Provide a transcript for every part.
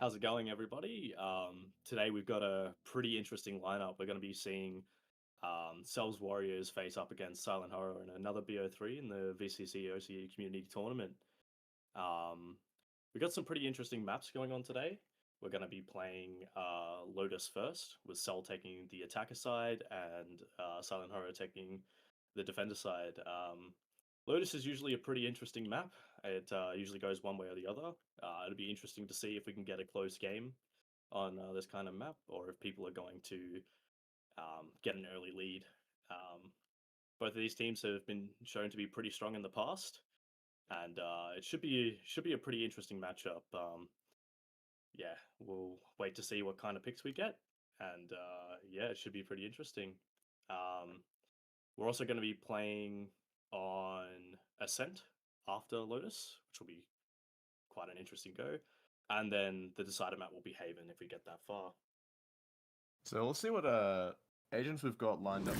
How's it going, everybody? Today we've got a pretty interesting lineup. We're going to be seeing Sels Warriors face up against Silent Horror in another BO3 in the VCC OCE Community Tournament. We've got some pretty interesting maps going on today. We're going to be playing Lotus first, with Sel taking the attacker side and Silent Horror taking the defender side. Lotus is usually a pretty interesting map. It usually goes one way or the other. It'll be interesting to see if we can get a close game on this kind of map, or if people are going to get an early lead. Both of these teams have been shown to be pretty strong in the past, and it should be a pretty interesting matchup. Yeah, we'll wait to see what kind of picks we get, and yeah, it should be pretty interesting. We're also going to be playing on Ascent after Lotus, which will be quite an interesting go. And then the decider map will be Haven if we get that far. So we'll see what agents we've got lined up.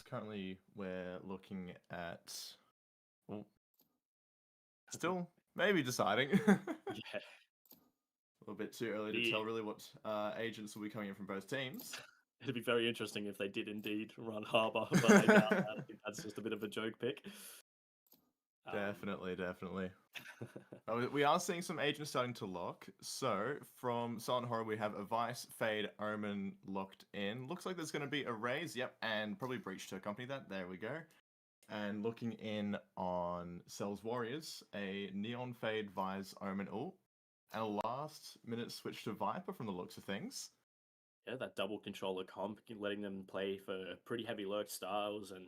Currently, we're looking at, well, still maybe deciding. Yeah. A little bit too early to tell really what agents will be coming in from both teams. It'd be very interesting if they did indeed run Harbour, but I doubt that. I think that's just a bit of a joke pick. Definitely. We are seeing some agents starting to lock. So from Silent Horror, we have Advice, Fade, Omen locked in. Looks like there's going to be a raise, yep, and probably Breach to accompany that. There we go. And looking in on Sels Warriors, a Neon, Fade, Vise, Omen ult, and a last minute switch to Viper from the looks of things. Yeah, that double controller comp, letting them play for pretty heavy lurk styles, and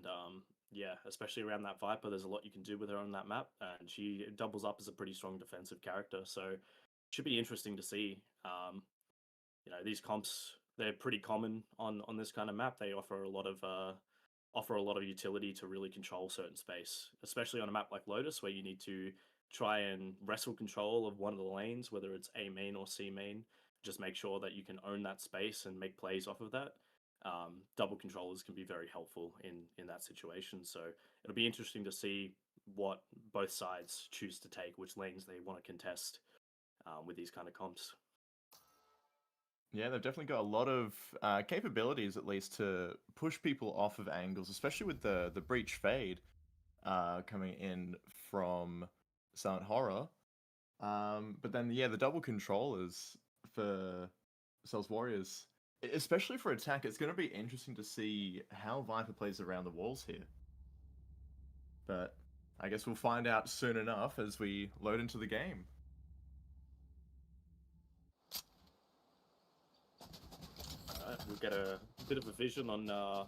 yeah, especially around that Viper, there's a lot you can do with her on that map, and she doubles up as a pretty strong defensive character, so it should be interesting to see. You know, these comps, they're pretty common on this kind of map. They offer a lot of utility to really control certain space, especially on a map like Lotus, where you need to try and wrestle control of one of the lanes, whether it's A main or C main. Just make sure that you can own that space and make plays off of that. Double controllers can be very helpful in that situation. So it'll be interesting to see what both sides choose to take, which lanes they want to contest with these kind of comps. Yeah, they've definitely got a lot of capabilities, at least, to push people off of angles, especially with the Breach Fade coming in from Silent Horror. But then, yeah, the double controllers for Sels Warriors, especially for attack, it's going to be interesting to see how Viper plays around the walls here. But I guess we'll find out soon enough as we load into the game. We'll get a bit of a vision on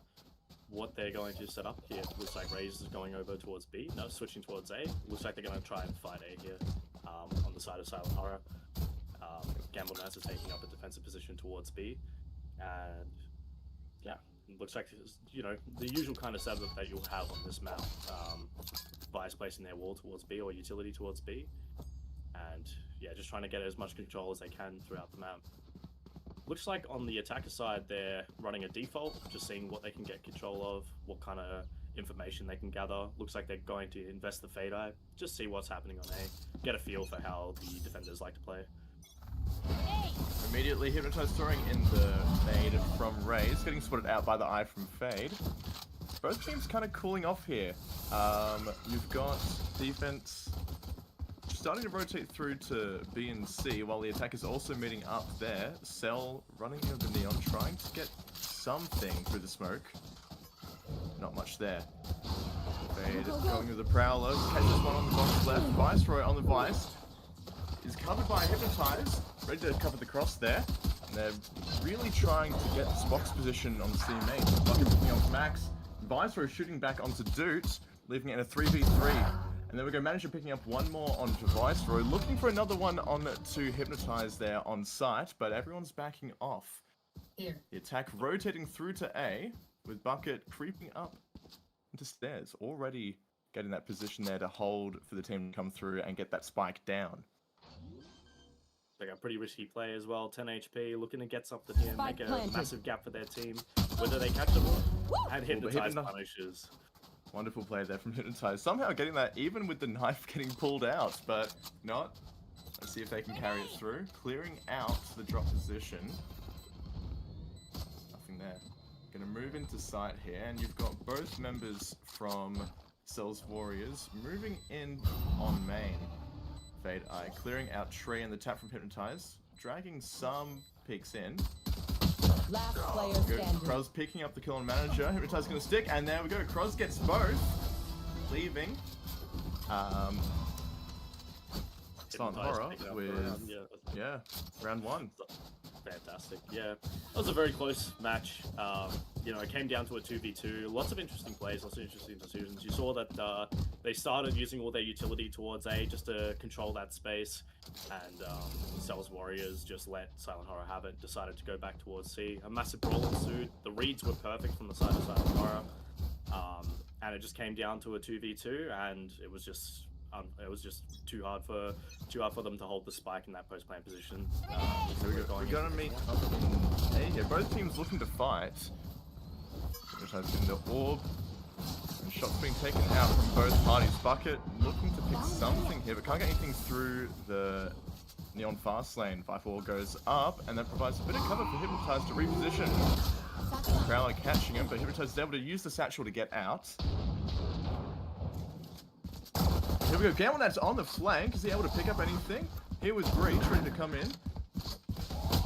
what they're going to set up here. Looks like Raze is going over towards B. No, switching towards A. Looks like they're going to try and fight A here on the side of Silent Horror. Gamble Nance is taking up a defensive position towards B, and yeah, it looks like, you know, the usual kind of setup that you'll have on this map. Vice placing their wall towards B or utility towards B, and yeah, just trying to get as much control as they can throughout the map. Looks like on the attacker side they're running a default, just seeing what they can get control of, what kind of information they can gather. Looks like they're going to invest the Fade Eye, just see what's happening on A, get a feel for how the defenders like to play. Immediately Hypnotized throwing in the nade from Raze, getting spotted out by the eye from Fade. Both teams kind of cooling off here. You've got defense starting to rotate through to B and C, while the attack is also meeting up there. Sel running into the Neon, trying to get something through the smoke. Not much there. Fade going with the Prowler, catches one on the box left. Viceroy on the Vice is covered by Hypnotize, ready to cover the cross there. And they're really trying to get this box position on the C main. Bucket picking off Max. Viceroy shooting back onto Doot, leaving it in a 3v3. And then we go Manager picking up one more onto Viceroy, looking for another one on to Hypnotize there on site, but everyone's backing off. Here. The attack rotating through to A, with Bucket creeping up into stairs, already getting that position there to hold for the team to come through and get that spike down. They got pretty risky play as well, 10 HP, looking to get something here, make a massive gap for their team. Whether they catch them and Hypnotize punishes. Wonderful play there from Hypnotize. Somehow getting that even with the knife getting pulled out, but not Let's see if they can carry it through. Clearing out the drop position. Nothing there. Gonna move into site here, and you've got both members from Sels Warriors moving in on main. Fade Eye clearing out Tree and the tap from Hypnotize, dragging some peeks in. Last player standing. Croz picking up the kill on Manager. Hypnotize gonna stick, and there we go. Croz gets both, leaving. Silent Horror with round 1. Fantastic. Yeah, that was a very close match. You know, it came down to a 2v2. Lots of interesting plays, lots of interesting decisions. You saw that they started using all their utility towards A just to control that space, and Sels Warriors just let Silent Horror have it, decided to go back towards C. A massive brawl ensued. The reads were perfect from the side of Silent Horror, and it just came down to a 2v2, and it was just too hard for them to hold the spike in that post plant position. So we're gonna meet up in A here. Both teams looking to fight. Hypnotize in the orb. And shots being taken out from both parties. Bucket looking to pick something here, but can't get anything through the Neon fast lane. Viper Wall goes up, and that provides a bit of cover for Hypnotize to reposition. Prowler catching him, but Hypnotize is able to use the satchel to get out. Here we go, Gamelnat's on the flank. Is he able to pick up anything? Here was Breach ready to come in.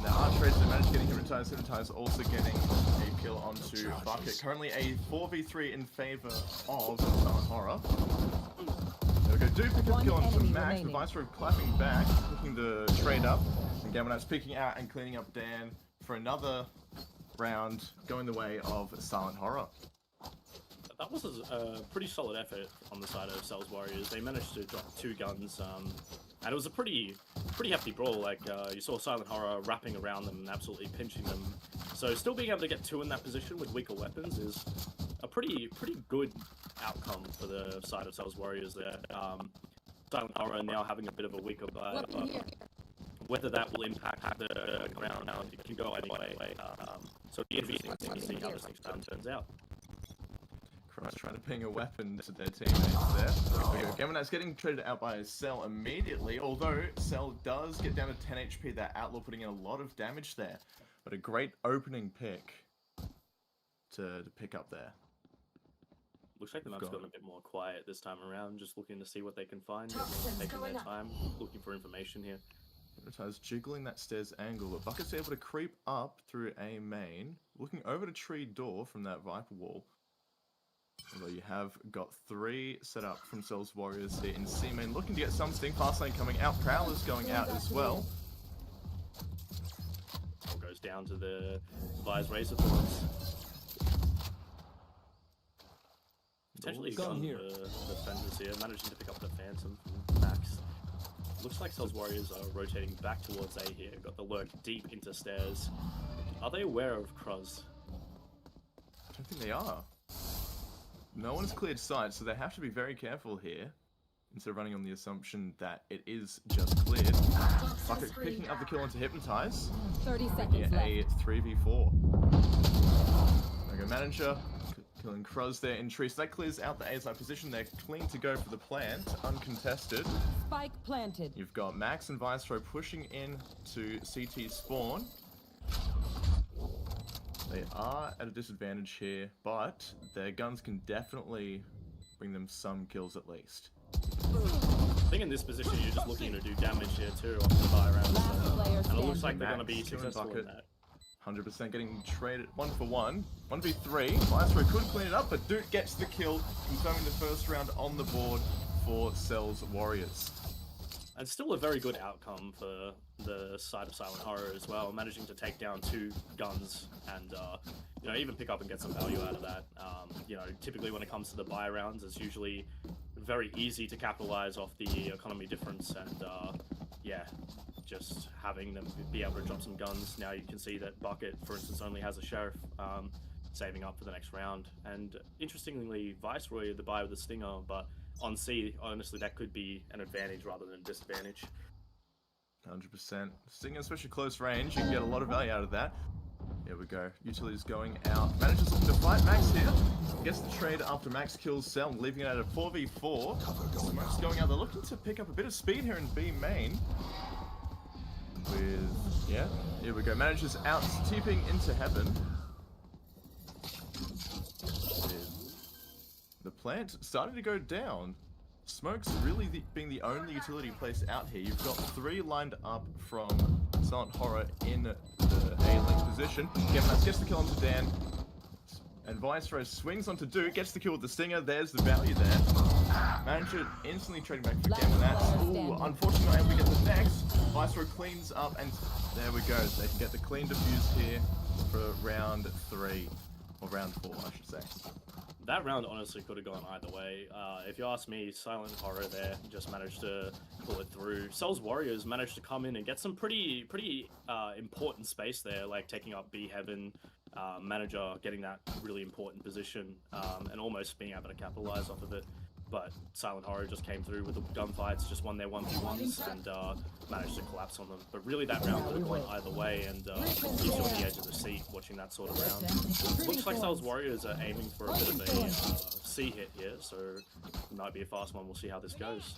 Now Archracer managed getting Hypnotize. Hypnotize also getting a kill onto Bucket. Currently a 4v3 in favor of Silent Horror. There we go, do pick up a kill onto Max. The Viceroy clapping back, looking to trade up. And Gamelnat's peeking out and cleaning up Dan for another round going the way of Silent Horror. That was a pretty solid effort on the side of Sels Warriors. They managed to drop 2 guns, and it was a pretty hefty brawl. Like you saw Silent Horror wrapping around them and absolutely pinching them. So still being able to get 2 in that position with weaker weapons is a pretty good outcome for the side of Sels Warriors there. Silent Horror now having a bit of a weaker buy, but whether that will impact the ground, it can go anyway. So it'll be interesting to see how this next round turns out. Trying to ping a weapon to their teammates there. Gamelnat's getting traded out by Sel immediately, although Sel does get down to 10 HP. That Outlaw putting in a lot of damage there. But a great opening pick to pick up there. Looks like the map's gotten a bit more quiet this time around, just looking to see what they can find. Everyone's taking their time, looking for information here. Hypnotize jiggling that stairs angle, but Bucket's able to creep up through A main, looking over to tree door from that Viper Wall. Although you have got 3 set up from Sels Warriors here in C main, looking to get something. Fast lane coming out, Prowler's going out as well. All goes down to the Vi's Razor Thorns. Potentially gun the defenders here, managing to pick up the Phantom from Max. Looks like Sels Warriors are rotating back towards A here. Got the lurk deep into stairs. Are they aware of Croz? I don't think they are. No one's cleared sight, so they have to be very careful here. Instead of running on the assumption that it is just cleared. Bucket picking up the kill onto Hypnotize. 30 seconds left. A 3v4. There we go, Manager killing Croz there in tree. So that clears out the A side position. They're clean to go for the plant, uncontested. Spike planted. You've got Max and Viceroy pushing in to CT spawn. They are at a disadvantage here, but their guns can definitely bring them some kills at least. I think in this position you're just looking to do damage here too off the buy round. And it looks like they're going to be successful in that. 100% getting traded 1-for-1. 1v3. Viceroy could clean it up, but Duke gets the kill, confirming the first round on the board for Sels Warriors. And still a very good outcome for the side of Silent Horror as well, managing to take down 2 guns and you know, even pick up and get some value out of that. You know, typically when it comes to the buy rounds, it's usually very easy to capitalize off the economy difference, and yeah, just having them be able to drop some guns. Now you can see that Bucket, for instance, only has a Sheriff, saving up for the next round. And interestingly, Viceroy the buy with the Stinger, but on C, honestly, that could be an advantage rather than a disadvantage. 100%. Stinger, especially close range, you can get a lot of value out of that. Here we go. Utility's going out. Manages looking to fight Max here. Gets the trade after Max kills Sel, leaving it at a 4v4. Smoke's going out. They're looking to pick up a bit of speed here in B main. With, yeah, here we go. Manages out, tipping into heaven. With the plant starting to go down. Smoke's really being the only utility place out here. You've got 3 lined up from Silent Horror in the A-link position. Geminaz gets the kill onto Dan. And Viceroy swings onto Duke, gets the kill with the Stinger. There's the value there. Manager instantly trading back for Geminaz. Ooh, unfortunately not able to get the next. Viceroy cleans up, and there we go. They can get the clean defuse here for round 3. Or round 4, I should say. That round honestly could have gone either way. If you ask me, Silent Horror there just managed to pull it through. Sels Warriors managed to come in and get some pretty important space there, like taking up B Heaven, Manager getting that really important position, and almost being able to capitalize off of it. But Silent Horror just came through with the gunfights, just won their 1v1s, and managed to collapse on them. But really, that round could have gone either way, and keeps you on the edge of the seat watching that sort of round. Looks like Sels Warriors are aiming for a bit of a C hit here, so it might be a fast one. We'll see how this goes.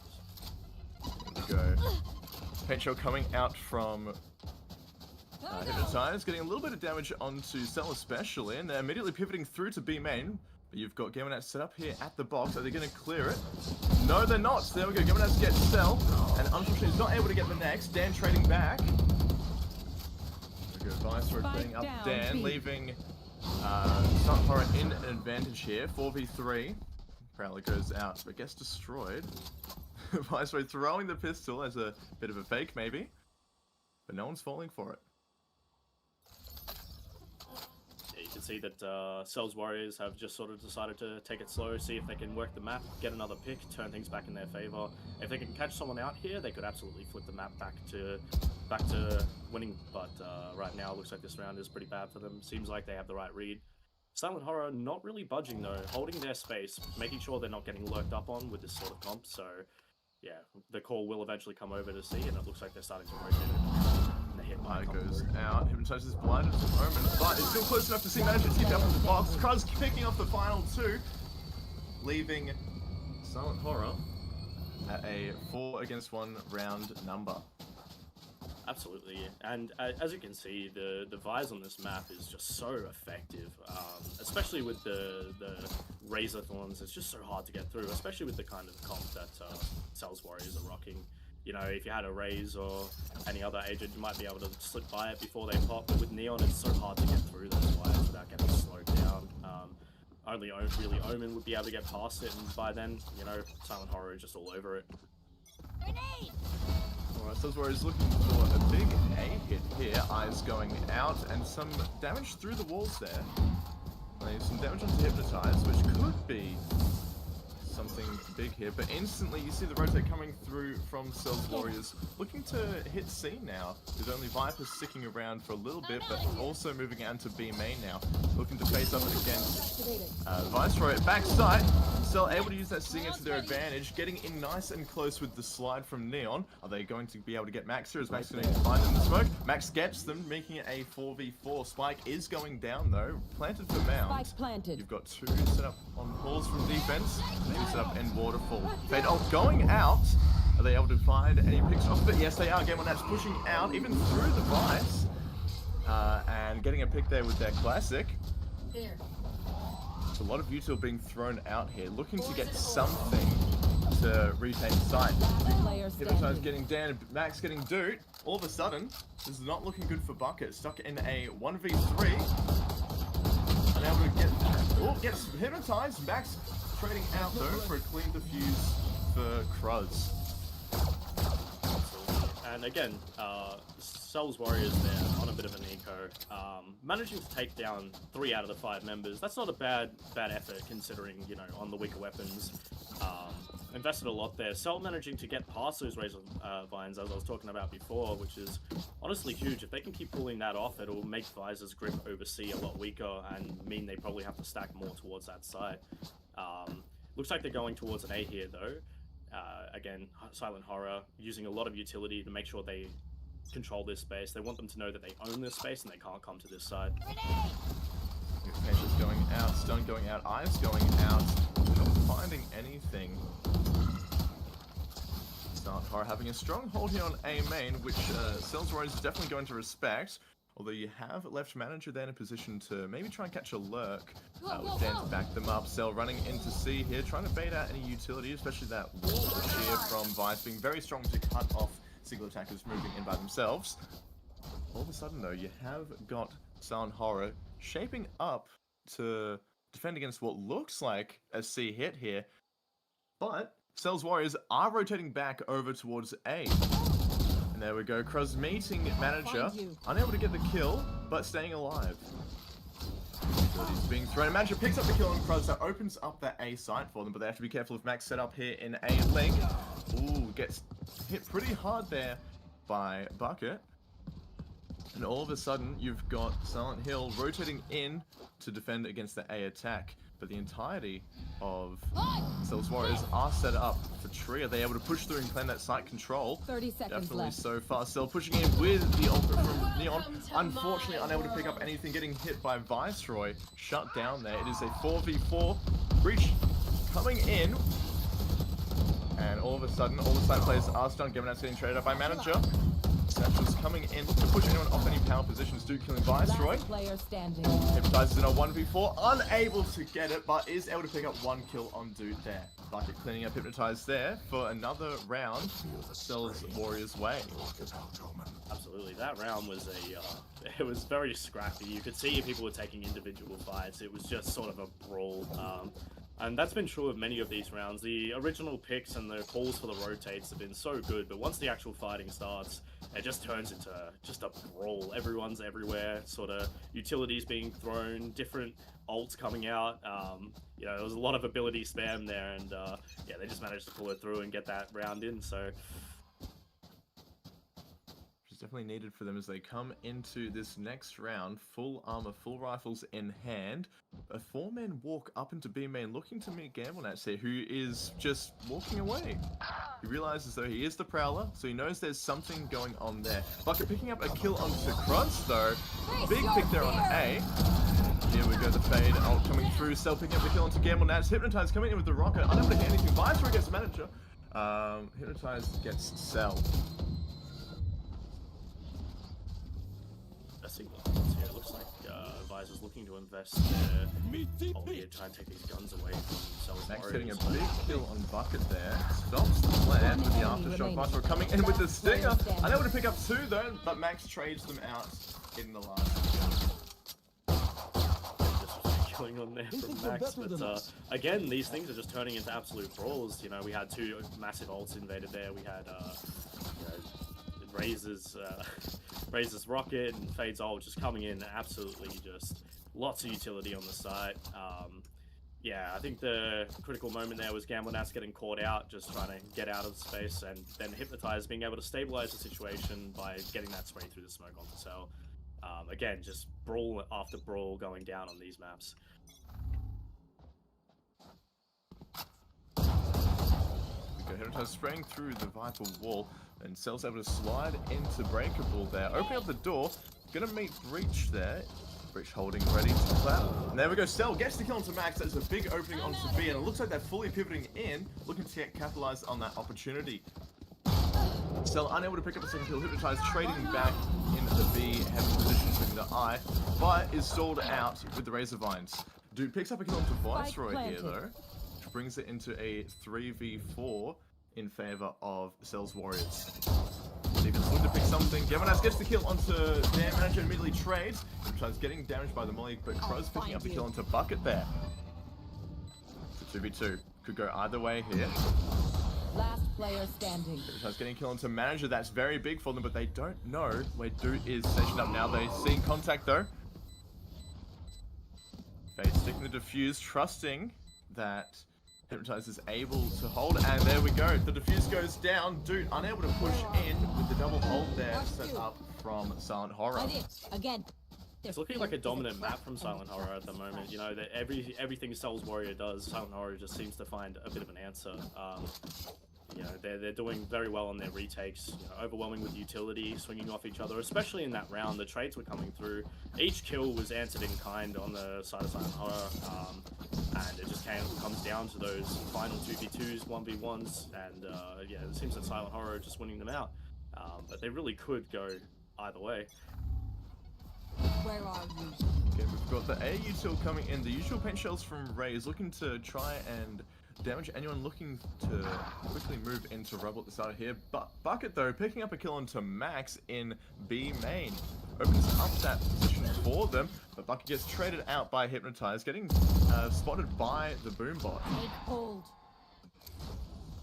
There we go. Pecho coming out from Hypnotize, getting a little bit of damage onto Sel especially, and they're immediately pivoting through to B main. But you've got Geminaz set up here at the box. Are they going to clear it? No, they're not. So there we go. Geminaz gets Sel, and unfortunately he's not able to get the next. Dan trading back. There we go. Viceroy cleaning up Dan, leaving Silent Horror in an advantage here. 4v3. Apparently goes out, but gets destroyed. Viceroy throwing the pistol as a bit of a fake, maybe. But no one's falling for it. You can see that Sels Warriors have just sort of decided to take it slow, see if they can work the map, get another pick, turn things back in their favor. If they can catch someone out here, they could absolutely flip the map back to winning. But right now, it looks like this round is pretty bad for them. Seems like they have the right read. Silent Horror not really budging though, holding their space, making sure they're not getting lurked up on with this sort of comp. So yeah, the call will eventually come over to see, and it looks like they're starting to rotate it. Eye goes out. Hypnotize is blinded at the moment, but it's still close enough to see Manager keep up in the box. Cruz picking off the final 2, leaving Silent Horror at a 4-against-1 round number. Absolutely, and as you can see, the Vise on this map is just so effective, especially with the Razorthorns. It's just so hard to get through, especially with the kind of comp that Sels Warriors are rocking. You know, if you had a Raze or any other agent, you might be able to slip by it before they pop, but with Neon, it's so hard to get through those wires without getting slowed down. Only really Omen would be able to get past it, and by then, you know, Silent Horror is just all over it. Alright, Sels Warriors looking for a big A hit here. Eyes going out, and some damage through the walls there. Some damage onto Hypnotize, which could be something big here, but instantly you see the rotate coming through from Sels Warriors, looking to hit C now, with only Viper sticking around for a little bit, but also moving out to B main now, looking to face up against Viceroy at backside. Sel able to use that Stinger to their advantage, getting in nice and close with the slide from Neon. Are they going to be able to get Max here? Is Max going to find them in the smoke? Max gets them, making it a 4v4. Spike is going down though, planted for Mound. You've got 2 set up on pulls from defense, maybe set up in Waterfall. Fade ult going out. Are they able to find any picks off of it? Yes, they are. Game on that's pushing out, even through the Vice. And getting a pick there with their classic. Here. A lot of util being thrown out here, looking to get something to retain the site. Hypnotize getting Dan, Max getting Dude. All of a sudden, this is not looking good for Bucket. Stuck in a 1v3. Unable to get... Oh, gets Hypnotized. Max trading out though for a clean defuse for Cruz. And again, Sels Warriors there on a bit of an eco, managing to take down 3 out of the 5 members. That's not a bad effort considering, you know, on the weaker weapons. Invested a lot there. Sel managing to get past those Razor Vines, as I was talking about before, which is honestly huge. If they can keep pulling that off, it'll make Visor's grip over C a lot weaker and mean they probably have to stack more towards that side. Looks like they're going towards an A here though. Again, Silent Horror using a lot of utility to make sure they control this space. They want them to know that they own this space and they can't come to this side. Patience going out, stun going out, eyes going out. Not finding anything. Silent Horror having a strong hold here on A main, which Sels is definitely going to respect. Although you have left manager there in a position to maybe try and catch a lurk. With Dan to back them up. Sel running into C here, trying to bait out any utility, especially that wall of shear from Vice being very strong to cut off single attackers moving in by themselves. All of a sudden though, you have got Silent Horror shaping up to defend against what looks like a C hit here. But Sels Warriors are rotating back over towards A. And there we go, Cruz meeting manager, unable to get the kill, but staying alive. Utilities being thrown. Manager picks up the kill on Cruz, that opens up that A site for them, but they have to be careful of Max set up here in A link. Ooh, gets hit pretty hard there by Bucket. And all of a sudden, you've got Silent Hill rotating in to defend against the A attack. But the entirety of Sels Warriors are set up for Tree. Are they able to push through and claim that site control? 30 seconds Definitely left. so far. Sel pushing in with the ultimate from Neon. Unfortunately, unable to pick up anything, getting hit by Viceroy. Shut down there. It is a 4v4. Breach coming in. And all of a sudden, all the side players are stunned. Geminat's getting traded up by manager. Satchel's coming in to push anyone off any power positions. Duke killing Viceroy. Last player standing. Hypnotizes in a 1v4, unable to get it, but is able to pick up one kill on Dude there. Bucket cleaning up Hypnotize there for another round. Sels Warriors way. Absolutely, that round was it was very scrappy. You could see people were taking individual fights. It was just sort of a brawl. And that's been true of many of these rounds. The original picks and the calls for the rotates have been so good, but once the actual fighting starts, it just turns into just a brawl. Everyone's everywhere, sort of utilities being thrown, different ults coming out. You know, there was a lot of ability spam there, and yeah, they just managed to pull it through and get that round in, so... Definitely needed for them as they come into this next round. Full armor, full rifles in hand. A four-man walk up into B main, looking to meet Gamblenats here, who is just walking away. He realizes though he is the Prowler, so he knows there's something going on there. Bucket picking up a kill onto Crunch though. Big pick there on A. Here we go, the fade ult coming through. Sel picking up the kill onto Gamblenats. Hypnotize coming in with the rocket, unable to hit anything. Viceroy gets manager. Hypnotize gets Sel. Here, it looks like Visor's looking to invest there. Oh, yeah, try and take these guns away from Sels. Max hitting a big kill on Bucket there. Stops the plant with the aftershock. Viceroy coming in with the stinger. Unable to pick up two though, but Max trades them out in the last. Just killing on there from Max, but again, these things are just turning into absolute brawls. You know, we had two massive ults invaded there. We had, you know, Razor's rocket and Fade's ult just coming in, absolutely just lots of utility on the site. Yeah, I think the critical moment there was Gamblenats getting caught out, just trying to get out of the space, and then Hypnotize being able to stabilize the situation by getting that spray through the smoke on the cell. Again, just brawl after brawl going down on these maps. Hypnotize spraying through the Viper wall, and Sel's able to slide into Breakable there. Opening up the door, gonna meet Breach there. Breach holding ready to clap. And there we go, Sel gets the kill onto Max. That's a big opening onto B, and it looks like they're fully pivoting in, looking to capitalize on that opportunity. Sel unable to pick up a second kill. Hypnotize trading back into the B, having position in the I, but is stalled out with the Razor Vines. Dude picks up a kill onto Viceroy here though, which brings it into a 3v4 in favor of Sels Warriors. Defense looking to pick something. Geminat's gets the kill onto their manager, immediately trades. Hypnotize getting damaged by the molly, but Crow's picking up the kill onto Bucket there. It's a 2v2. Could go either way here. Last player standing. Hypnotize getting a kill onto manager. That's very big for them, but they don't know where Dude is stationed up now. They see contact though. Fade sticking the defuse, trusting that Hypnotize is able to hold, and there we go. The defuse goes down. Dude unable to push in with the double hold there set up from Silent Horror. Again. It's looking like a dominant map from Silent Horror at the moment. You know, that everything Sels Warrior does, Silent Horror just seems to find a bit of an answer. You know, they're doing very well on their retakes, overwhelming with utility, swinging off each other, especially in that round. The trades were coming through. Each kill was answered in kind on the side of Silent Horror, and it just comes down to those final 2v2s, 1v1s, and yeah, it seems that Silent Horror are just winning them out. But they really could go either way. Where are you? Okay, we've got the A util coming in. The usual paint shells from Ray is looking to try and damage anyone looking to quickly move into rubble at the start here. But Bucket, though, picking up a kill onto Max in B main. Opens up that position for them, but Bucket gets traded out by Hypnotize, getting spotted by the Boombot. Take hold.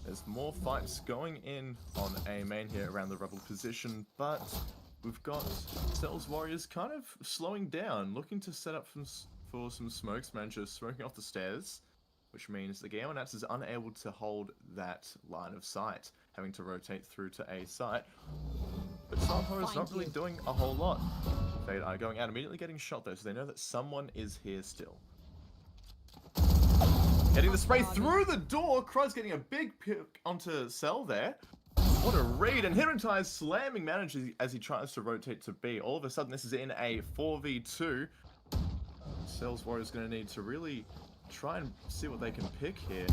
There's more fights going in on A main here around the rubble position, but we've got Sels Warriors kind of slowing down, looking to set up for some smokes. Manager smoking off the stairs, which means the Gamma Nats is unable to hold that line of sight, having to rotate through to A site. But Silent Horror is not really doing a whole lot. They are going out, immediately getting shot though, so they know that someone is here still. Getting the spray through the door, Cruz getting a big pick onto Sel there. What a read, and Hypnotize slamming Manager as he tries to rotate to B. All of a sudden, this is in a 4v2. Sels Warriors going to need to really try and see what they can pick here.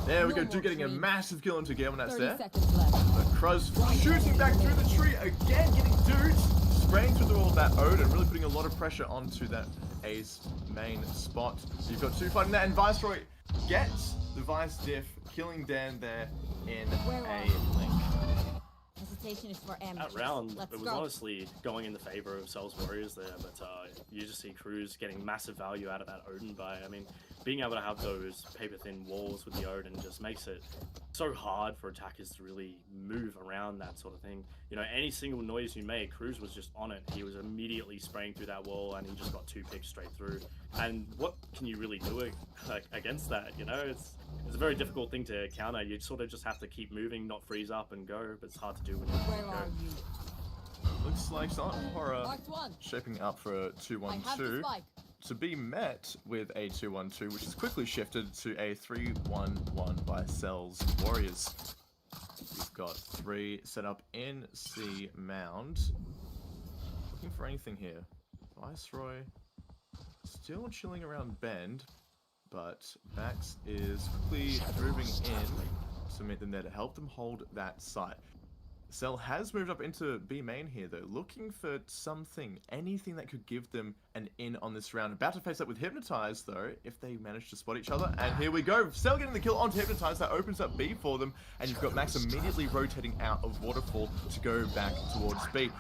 There we go, getting a massive kill into Gamelnats there. But Cruz shooting back through the tree again, getting dudes, spraying through all of that Odin, really putting a lot of pressure onto that A's main spot. So you've got two fighting that, and Viceroy gets the Vice diff, killing Dan there in a link. Hesitation is for amateurs. That round, Let's it was go. honestly going in the favor of Sels Warriors there, but you just see Cruz getting massive value out of that Odin buy. I mean, being able to have those paper-thin walls with the Odin just makes it so hard for attackers to really move around that sort of thing. Any single noise you make, Cruz was just on it. He was immediately spraying through that wall, and he just got 2 picks straight through. And what can you really do against that? It's a very difficult thing to counter. You sort of just have to keep moving, not freeze up and go, but it's hard to do when you Where are you? Looks like Silent Horror Marked one. shaping up for a I have the 2-1-2. spike. To be met with a 2-1-2, which is quickly shifted to a 3-1-1 by Sels Warriors. We've got 3 set up in C mound. Looking for anything here. Viceroy still chilling around Bend, but Max is quickly moving in to meet them there to help them hold that site. Sel has moved up into B main here though, looking for something, anything that could give them an in on this round. About to face up with Hypnotize though, if they manage to spot each other. And here we go, Sel getting the kill onto Hypnotize, that opens up B for them. And you've got Max immediately rotating out of Waterfall to go back towards B.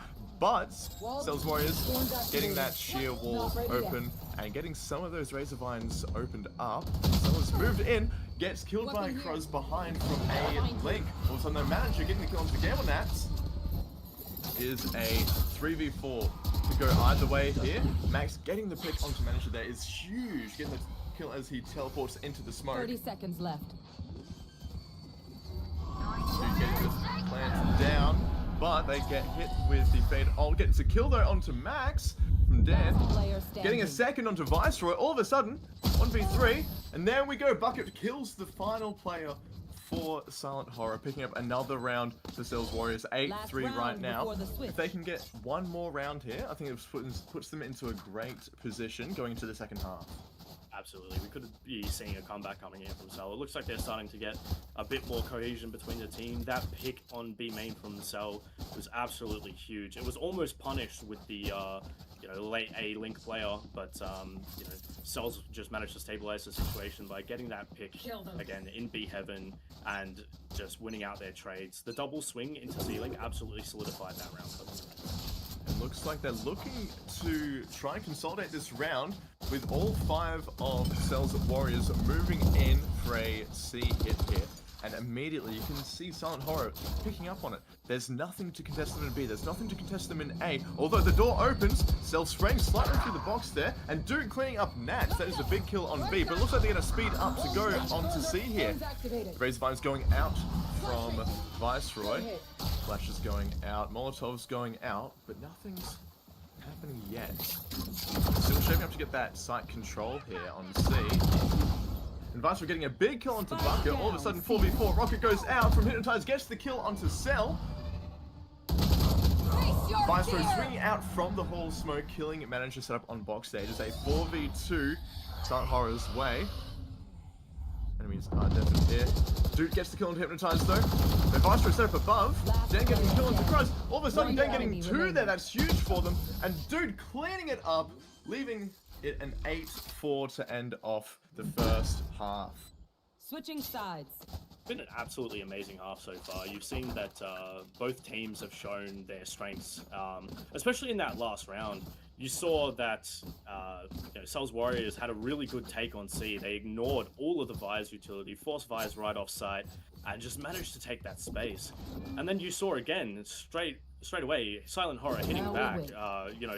But Sels Warriors getting that sheer wall open and getting some of those Razor Vines opened up. Sel has moved in, gets killed by Cruz behind from a link. All of a sudden, the Manager getting the kill onto Gamelnats is a 3v4. Could go either way here. Max getting the pick onto Manager there is huge. Getting the kill as he teleports into the smoke. 30 seconds left. Getting this plant down. But they get hit with the fade. Gets a kill though onto Max from Dan. Getting a second onto Viceroy. All of a sudden, 1v3. And there we go. Bucket kills the final player for Silent Horror. Picking up another round for Sels Warriors. 8-3 right now. If they can get one more round here, I think it puts them into a great position going into the second half. Absolutely, we could be seeing a comeback coming in from Sel. It looks like they're starting to get a bit more cohesion between the team. That pick on B main from Sel was absolutely huge. It was almost punished with the late A link player, but Sel's just managed to stabilize the situation by getting that pick again in B heaven and just winning out their trades. The double swing into C-Link absolutely solidified that round for them. It looks like they're looking to try and consolidate this round with all 5 of Sels Warriors moving in for a C hit here. And immediately you can see Silent Horror picking up on it. There's nothing to contest them in B, there's nothing to contest them in A. Although the door opens, Sel spraying slightly through the box there, and Duke cleaning up Nats. That is a big kill on B, but it looks like they're going to speed up to go on to C here. Razor Vine's going out from Viceroy. Flash is going out, Molotov's going out, but nothing's happening yet. Still shaping up to get that site control here on C. And Viceroy getting a big kill onto Bucket. All of a sudden, 4v4. Rocket goes out from Hypnotize, gets the kill onto Sel. Viceroy swinging out from the Hall of Smoke, killing manager set up on box stage. It's a 4v2 Silent Horror's way. Enemies are definitely here. Dude gets the kill onto Hypnotize though. The Viceroy set up above. Dan getting the kill onto Cross. All of a sudden, Dan getting 2 there. That's huge for them. And Dude cleaning it up, leaving it an 8-4 to end off the first half. Switching sides. It's been an absolutely amazing half so far. You've seen that both teams have shown their strengths, especially in that last round. You saw that Sels Warriors had a really good take on C. They ignored all of the Vi's utility, forced Vi's right off site, and just managed to take that space. And then you saw again, straight away, Silent Horror hitting back.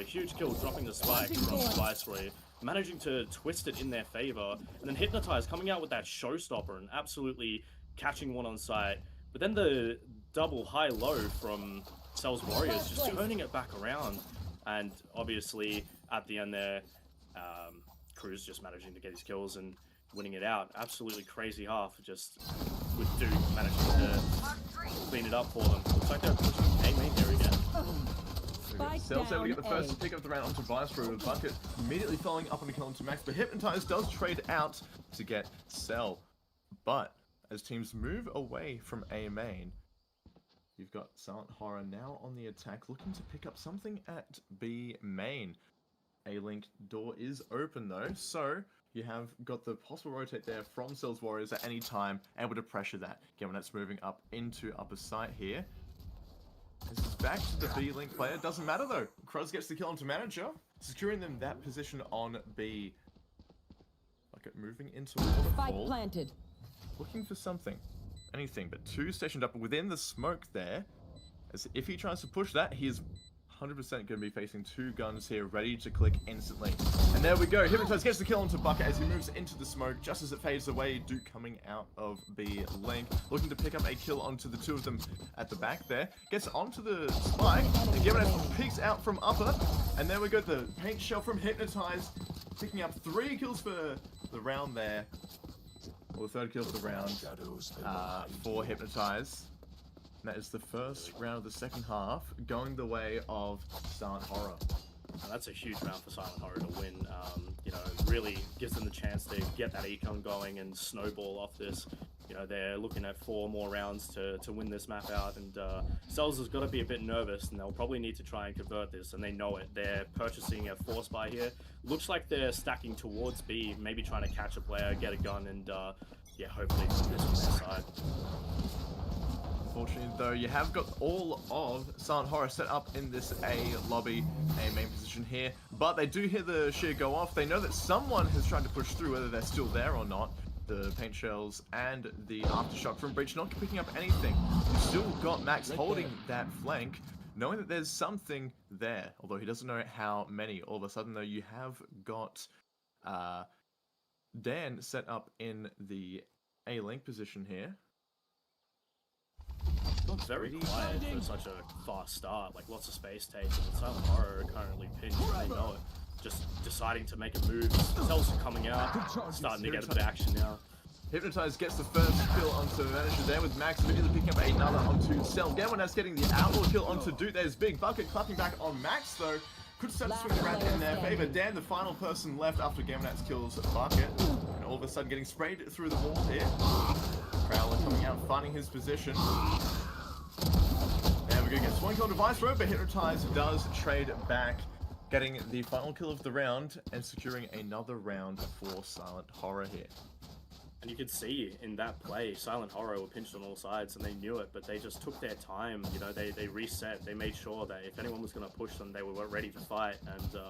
Huge kill, dropping the spike from Viceroy, managing to twist it in their favor, and then Hypnotize coming out with that showstopper and absolutely catching one on site. But then the double high-low from Sels Warriors just turning it back around. And obviously, at the end there, Cruz just managing to get his kills and winning it out. Absolutely crazy half, just with Duke managing to clean it up for them. Looks like they're pushing A main here again. Sels able to get the first pick of the round onto Viceroy with Bucket, immediately following up on the kill onto Max, but Hypnotize does trade out to get Sel. But as teams move away from A main, you've got Silent Horror now on the attack, looking to pick up something at B main. A-Link door is open though, so you have got the possible rotate there from Sels Warriors at any time, able to pressure that. Again, when that's moving up into upper site here. This is back to the B-Link player, doesn't matter though. Cruz gets the kill onto Manager, securing them that position on B. Bucket moving into Waterfall. Planted. Looking for something. Anything, but 2 stationed up within the smoke there. As if he tries to push that, he is 100% going to be facing 2 guns here, ready to click instantly. And there we go. Hypnotize gets the kill onto Bucket as he moves into the smoke. Just as it fades away, Duke coming out of B link, looking to pick up a kill onto the 2 of them at the back there. Gets onto the spike, and Gavin peeks out from upper. And there we go, the paint shell from Hypnotize, picking up 3 kills for the round there. Well, the 3rd kill for the round for Hypnotize. And that is the first round of the second half, going the way of Silent Horror. And that's a huge round for Silent Horror to win. It really gives them the chance to get that econ going and snowball off this. They're looking at 4 more rounds to win this map out, and Sels has got to be a bit nervous, and they'll probably need to try and convert this, and they know it. They're purchasing a force buy here. Looks like they're stacking towards B, maybe trying to catch a player, get a gun, and hopefully put this on their side. Unfortunately though, you have got all of Silent Horror set up in this A lobby, A main position here, but they do hear the shear go off. They know that someone has tried to push through, whether they're still there or not. The paint shells and the aftershock from Breach not picking up anything. You've still got Max holding that flank, knowing that there's something there, although he doesn't know how many. All of a sudden though, you have got Dan set up in the A-Link position here. Looks very quiet for such a fast start, like lots of space take, and Silent Horror are currently pinched, and they know it. Just deciding to make a move. Sels are coming out, starting to get a bit of action now. Hypnotize gets the first kill onto Manager there with Max immediately picking up another onto Sel. Gamonaz getting the outlaw kill onto Duke. There's Big Bucket clapping back on Max though. Could start to swing around in their favor. Dan, the final person left after Gamonaz kills Bucket. And all of a sudden getting sprayed through the wall here. Prowler coming out, finding his position. There we go, get swung on to Viceroy, but Hypnotize does trade back, getting the final kill of the round and securing another round for Silent Horror here. And you could see in that play, Silent Horror were pinched on all sides and they knew it, but they just took their time. They reset. They made sure that if anyone was going to push them, they were ready to fight. And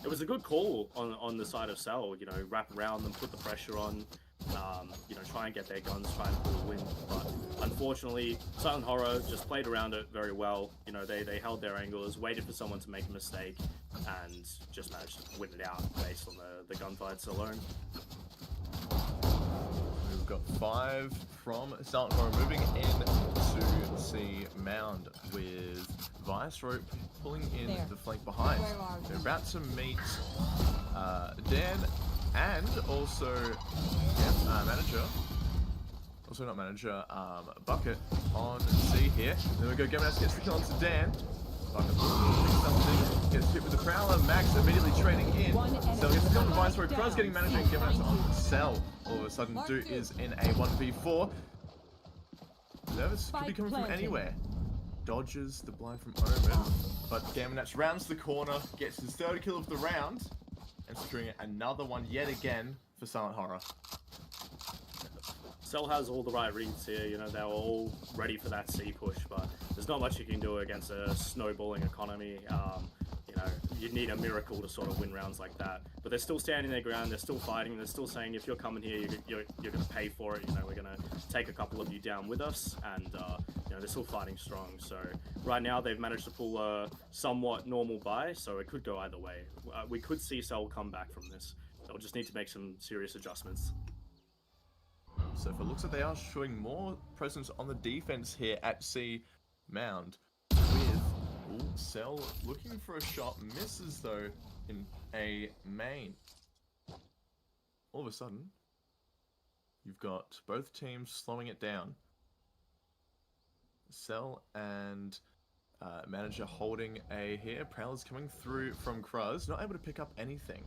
it was a good call on the side of Sel. Wrap around them, put the pressure on. Try and get their guns, try and pull a win. But unfortunately, Silent Horror just played around it very well. They held their angles, waited for someone to make a mistake, and just managed to win it out based on the gunfights alone. We've got 5 from Silent Horror moving into C Mound with Viceroy pulling in the flank behind. They're about to meet Dan and also manager. Also not manager, Bucket on C here. Then we go Gemenas gets the kill onto Dan. Bucket something, gets hit with the Prowler. Max immediately trading in. Sel gets the kill on Viceroy. Cruz getting manager and Gemenas on Sel. All of a sudden, Dude is in a 1v4. Nervous could be coming from anywhere. Dodges the blind from Omen, but Gemenas rounds the corner, gets his third kill of the round, and securing another one yet again for Silent Horror. Sel has all the right reads here, you know, they're all ready for that C push, but there's not much you can do against a snowballing economy. You know, you need a miracle to sort of win rounds like that. But they're still standing their ground, they're still fighting, they're still saying if you're coming here, you're going to pay for it, you know, we're going to take a couple of you down with us, and, you know, they're still fighting strong. So right now they've managed to pull a somewhat normal buy, so it could go either way. We could see Sel come back from this. They'll just need to make some serious adjustments. So if it looks like they are showing more presence on the defense here at C Mound, with Sel looking for a shot, misses though in a main. All of a sudden, you've got both teams slowing it down. Sel and manager holding A here. Prowler's coming through from Cruz, not able to pick up anything.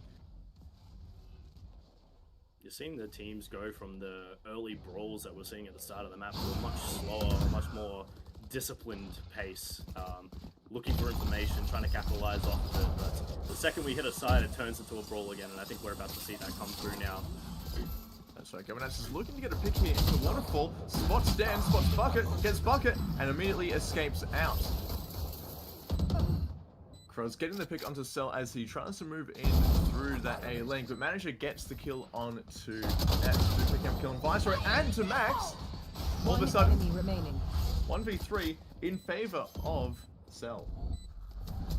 You're seeing the teams go from the early brawls that we're seeing at the start of the map to a much slower, much more disciplined pace, looking for information, trying to capitalize off of it. But the second we hit a side, it turns into a brawl again, and I think we're about to see that come through now. That's right, Gemenas is looking to get a pick here into Waterfall, spots Dan, spots Bucket, gets Bucket, and immediately escapes out. Cruz getting the pick onto Sel as he tries to move in through that A lane, but manager gets the kill onto kill on Viceroy and to Max. All of a sudden, 1v3 in favor of Sel.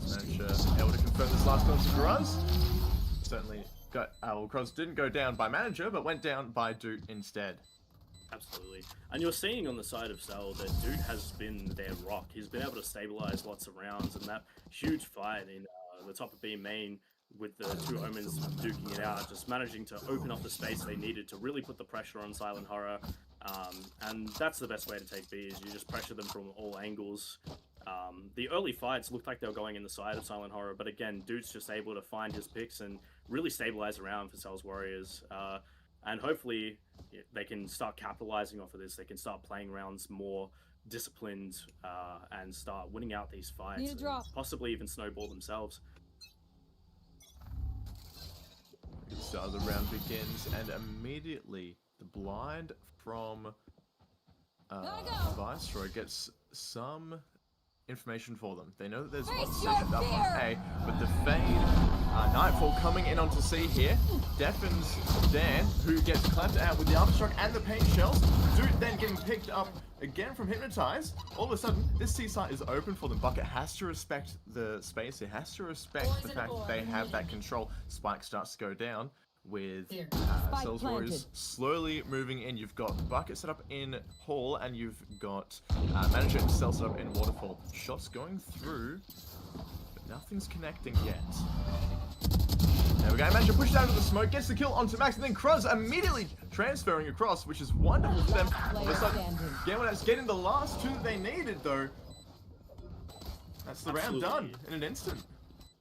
Manager able to confirm this last kill to Cruz. Certainly got, well, Cruz didn't go down by manager, but went down by Dude instead. Absolutely. And you're seeing on the side of Sel that Dude has been their rock. He's been able to stabilize lots of rounds, and that huge fight in the top of B main with the two Omens duking it out, just managing to open up the space they needed to really put the pressure on Silent Horror. And that's the best way to take B, is you just pressure them from all angles. The early fights looked like they were going in the side of Silent Horror, but again, Dude's just able to find his picks and really stabilize around for Sel's Warriors. And hopefully they can start capitalizing off of this. They can start playing rounds more disciplined and start winning out these fights, and possibly even snowball themselves. The start of the round begins, and immediately the blind from Viceroy gets some information for them. They know that there's one station up on A, but the Fade Nightfall coming in onto C here deafens Dan, who gets clapped out with the Aftershock and the paint shells. Dude then getting picked up again from Hypnotize. All of a sudden, this C site is open for them. Bucket has to respect the space. He has to respect the fact that they have that control. Spike starts to go down with Sels Warriors slowly moving in. You've got Bucket set up in Hall, and you've got Manager and Sel set up in Waterfall. Shots going through, but nothing's connecting yet. There we go. Manager pushes down to the smoke, gets the kill onto Max, and then Cruz immediately transferring across, which is wonderful for them. All of a sudden, Gemenas getting the last two that they needed, though. That's the round done in an instant.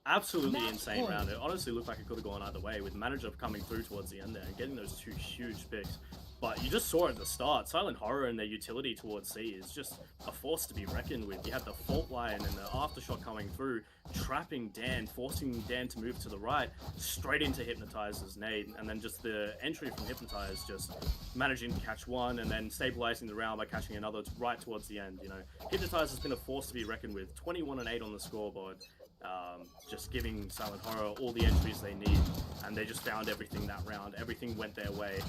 Absolutely insane round. It honestly looked like it could have gone either way, with manager coming through towards the end there and getting those two huge picks. But you just saw at the start, Silent Horror and their utility towards C is just a force to be reckoned with. You have the fault line and the aftershock coming through, trapping Dan, forcing Dan to move to the right, straight into Hypnotizer's nade, and then just the entry from Hypnotize just managing to catch one and then stabilizing the round by catching another right towards the end. You know, Hypnotize has been a force to be reckoned with. 21-8 on the scoreboard. Just giving Silent Horror all the entries they need, and they just found everything that round. Everything went their way.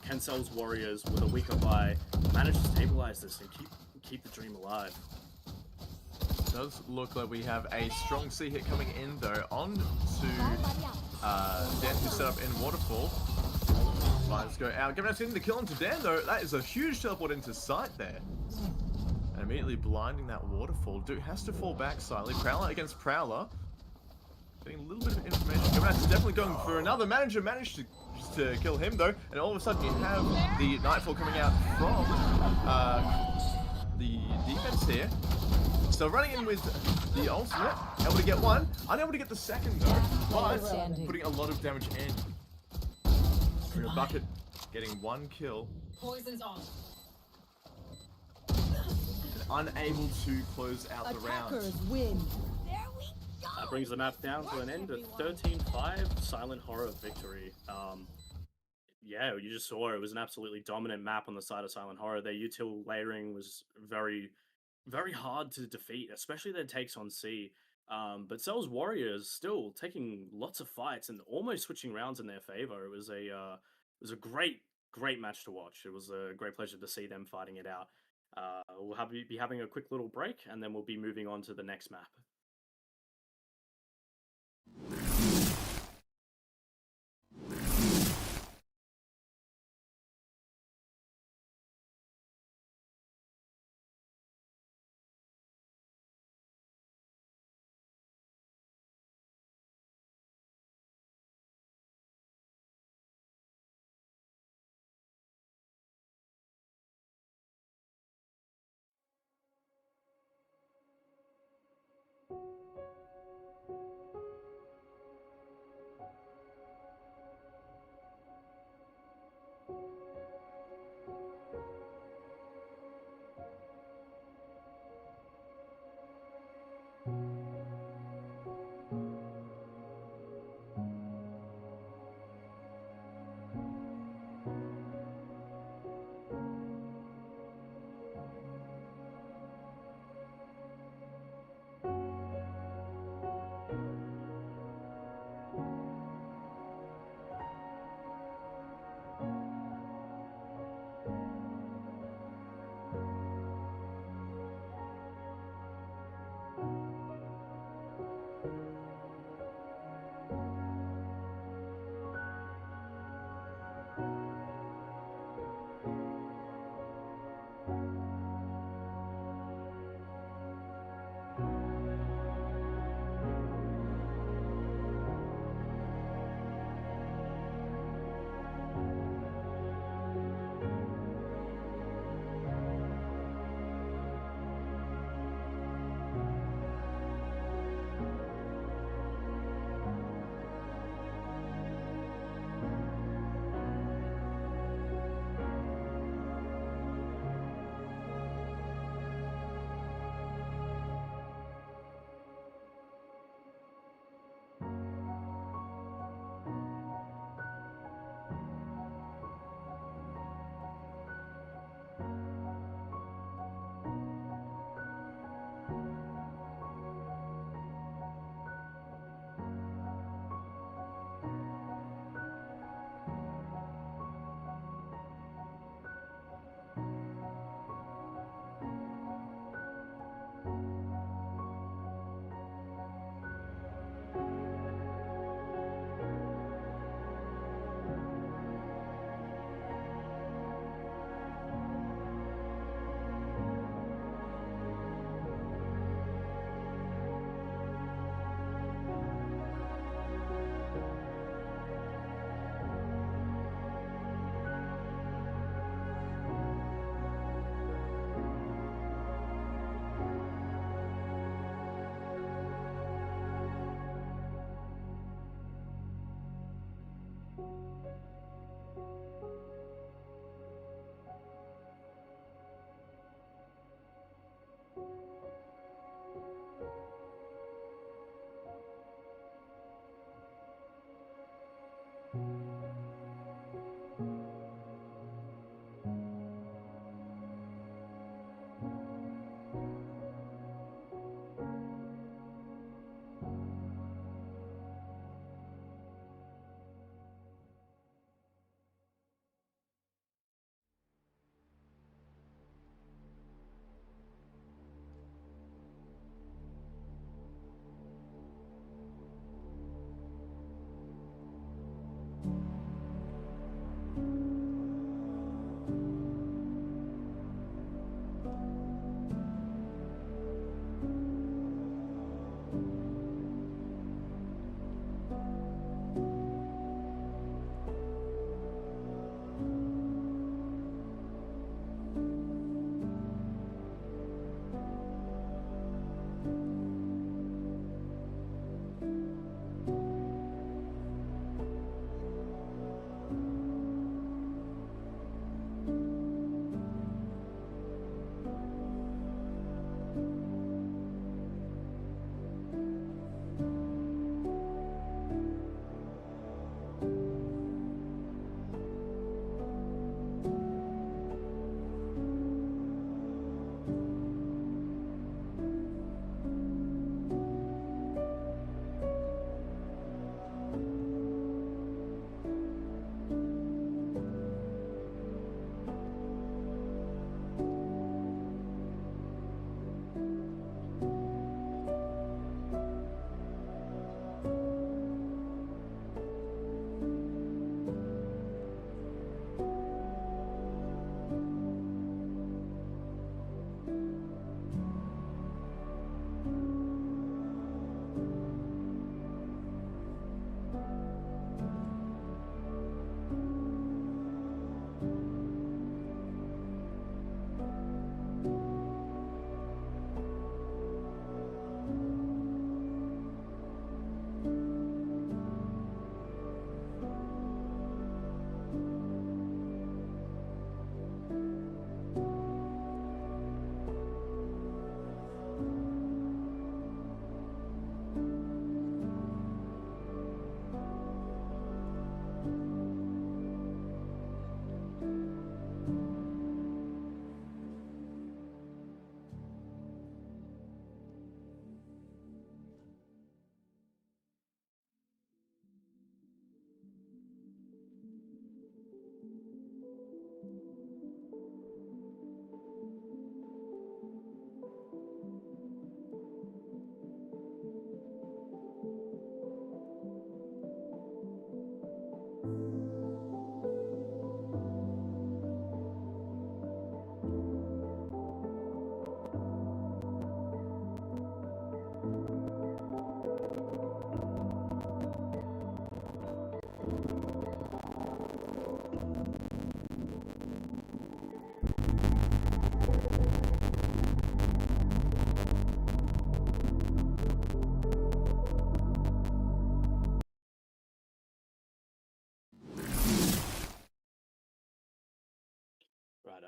Can Sel's Warriors, with a weaker buy, manage to stabilize this and keep the dream alive. It does look like we have a strong C hit coming in though, on to Dan, who's set up in Waterfall. Let's go out. Giving us in the kill onto Dan though. That is a huge teleport into sight there. And immediately blinding that Waterfall. Dude has to fall back slightly. Prowler against Prowler. Getting a little bit of information. Gomez is definitely going for another. Manager managed to kill him though, and all of a sudden you have the Nightfall coming out from the defense here. So running in with the ultimate, able to get one, unable to get the second though, but putting a lot of damage in. Real Bucket getting one kill. Poison's off. And unable to close out the round. Attackers win. That brings the map down to an end of 13-5, Silent Horror victory. Yeah, you just saw it was an absolutely dominant map on the side of Silent Horror. Their util layering was very, very hard to defeat, especially their takes on C. But Sels Warriors still taking lots of fights and almost switching rounds in their favor. It was a great match to watch. It was a great pleasure to see them fighting it out. We'll be having a quick little break, and then we'll be moving on to the next map.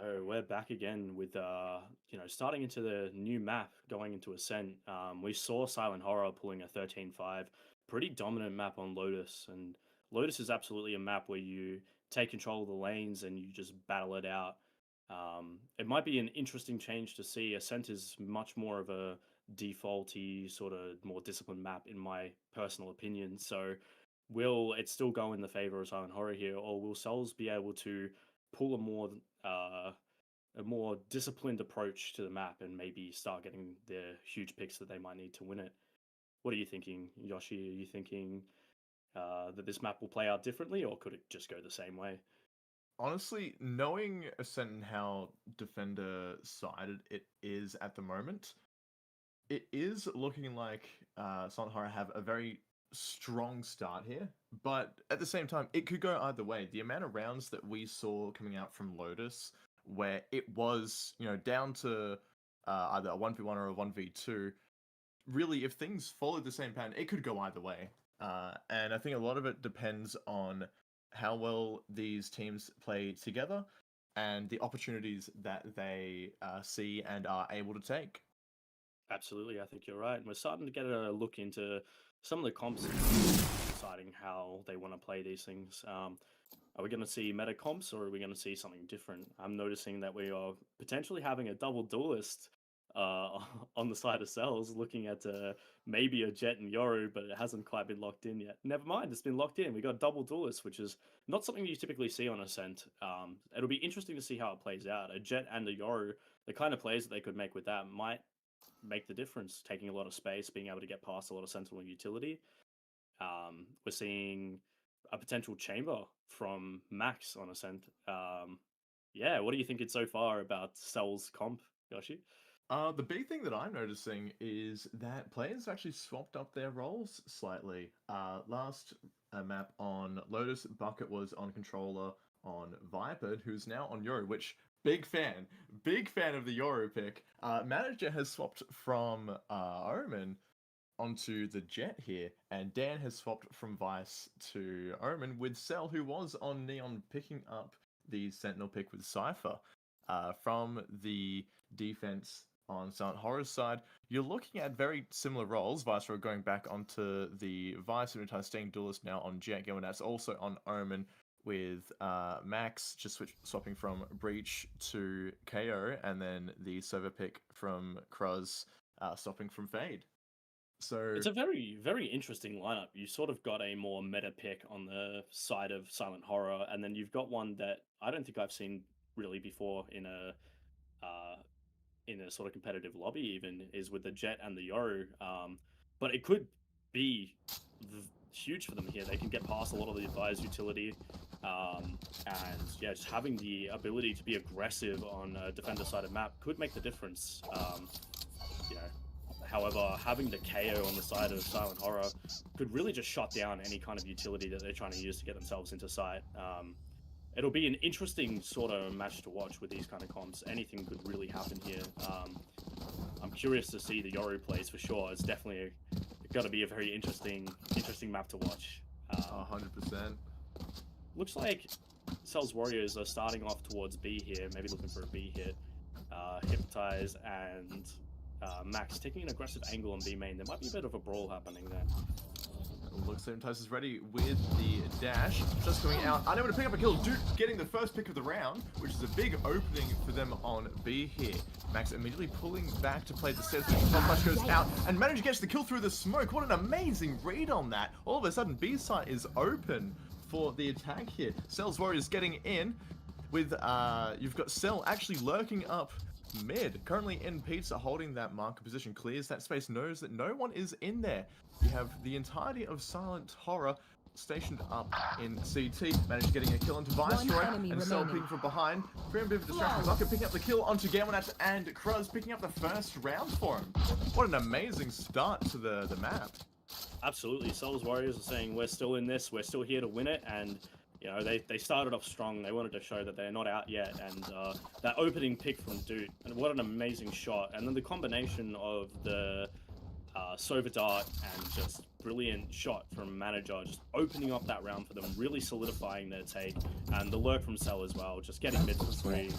Righto, we're back again with starting into the new map, going into Ascent. We saw Silent Horror pulling a 13-5, pretty dominant map on Lotus, and Lotus is absolutely a map where you take control of the lanes and you just battle it out. It might be an interesting change to see. Ascent is much more of a defaulty, sort of more disciplined map, in my personal opinion. So, will it still go in the favor of Silent Horror here, or will Sels be able to pull uh, a more disciplined approach to the map and maybe start getting the huge picks that they might need to win it? What are you thinking, Yoshi? Are you thinking that this map will play out differently, or could it just go the same way? Honestly, knowing Ascent and how defender-sided it is at the moment, it is looking like Silent Horror have a very strong start here, but at the same time, it could go either way. The amount of rounds that we saw coming out from Lotus, where it was, down to either a 1v1 or a 1v2, really, if things followed the same pattern, it could go either way. And I think a lot of it depends on how well these teams play together and the opportunities that they see and are able to take. Absolutely, I think you're right. And we're starting to get a look into some of the comps and deciding how they want to play these things. Are we going to see meta comps, or are we going to see something different? I'm noticing that we are potentially having a double duelist on the side of Sels, looking at maybe a Jet and Yoru, but it hasn't quite been locked in yet. Never mind, it's been locked in. We got double duelist, which is not something you typically see on Ascent. It'll be interesting to see how it plays out. A Jet and a Yoru, the kind of plays that they could make with that might make the difference, taking a lot of space, being able to get past a lot of sentinel utility. We're seeing a potential chamber from Max on Ascent. Yeah, what are you thinking so far about Sel's comp, Yoshi? The big thing that I'm noticing is that players actually swapped up their roles slightly. Last map on Lotus, Bucket was on controller on Viper, who's now on Yoru, which big fan of the Yoru pick. Manager has swapped from Omen onto the Jet here, and Dan has swapped from Vice to Omen, with Sel, who was on Neon, picking up the Sentinel pick with Cypher. From the defense on Silent Horror's side, you're looking at very similar roles. Viceroy going back onto the Vice, and staying duelist now on Jet. That's also on Omen, with Max just swapping from Breach to KO, and then the server pick from Kruz swapping from Fade. So it's a very, very interesting lineup. You sort of got a more meta pick on the side of Silent Horror, and then you've got one that I don't think I've seen really before in a sort of competitive lobby, even, is with the Jet and the Yoru. But it could be huge for them here. They can get past a lot of the advised utility, and yeah, just having the ability to be aggressive on a defender-sided map could make the difference. However, having the KO on the side of Silent Horror could really just shut down any kind of utility that they're trying to use to get themselves into sight. It'll be an interesting sort of match to watch with these kind of comps. Anything could really happen here. I'm curious to see the Yoru plays for sure. It's definitely got to be a very interesting map to watch. 100%. Looks like Sels Warriors are starting off towards B here, maybe looking for a B hit. Hypnotize and Max taking an aggressive angle on B main. There might be a bit of a brawl happening there. Looks like Hypnotize is ready with the dash, just coming out, unable to pick up a kill. Duke getting the first pick of the round, which is a big opening for them on B here. Max immediately pulling back to play the stairs. Top flash goes out and manages to get the kill through the smoke. What an amazing read on that. All of a sudden, B site is open for the attack here. Sels Warriors getting in with, you've got Sel actually lurking up mid, currently in Pizza, holding that marker position, clears that space, knows that no one is in there. You have the entirety of Silent Horror stationed up in CT, managed getting a kill onto Viceroy, and Sel picking from behind. Very bit of distraction. Bucket picking up the kill onto Gamonat, and Kruz picking up the first round for him. What an amazing start to the map. Absolutely. Sels Warriors are saying, we're still in this, we're still here to win it, and they started off strong. They wanted to show that they're not out yet, and that opening pick from Dude, and what an amazing shot. And then the combination of the Sova dart and just brilliant shot from Manager, just opening up that round for them, really solidifying their take, and the lurk from Sel as well, just getting mid for free.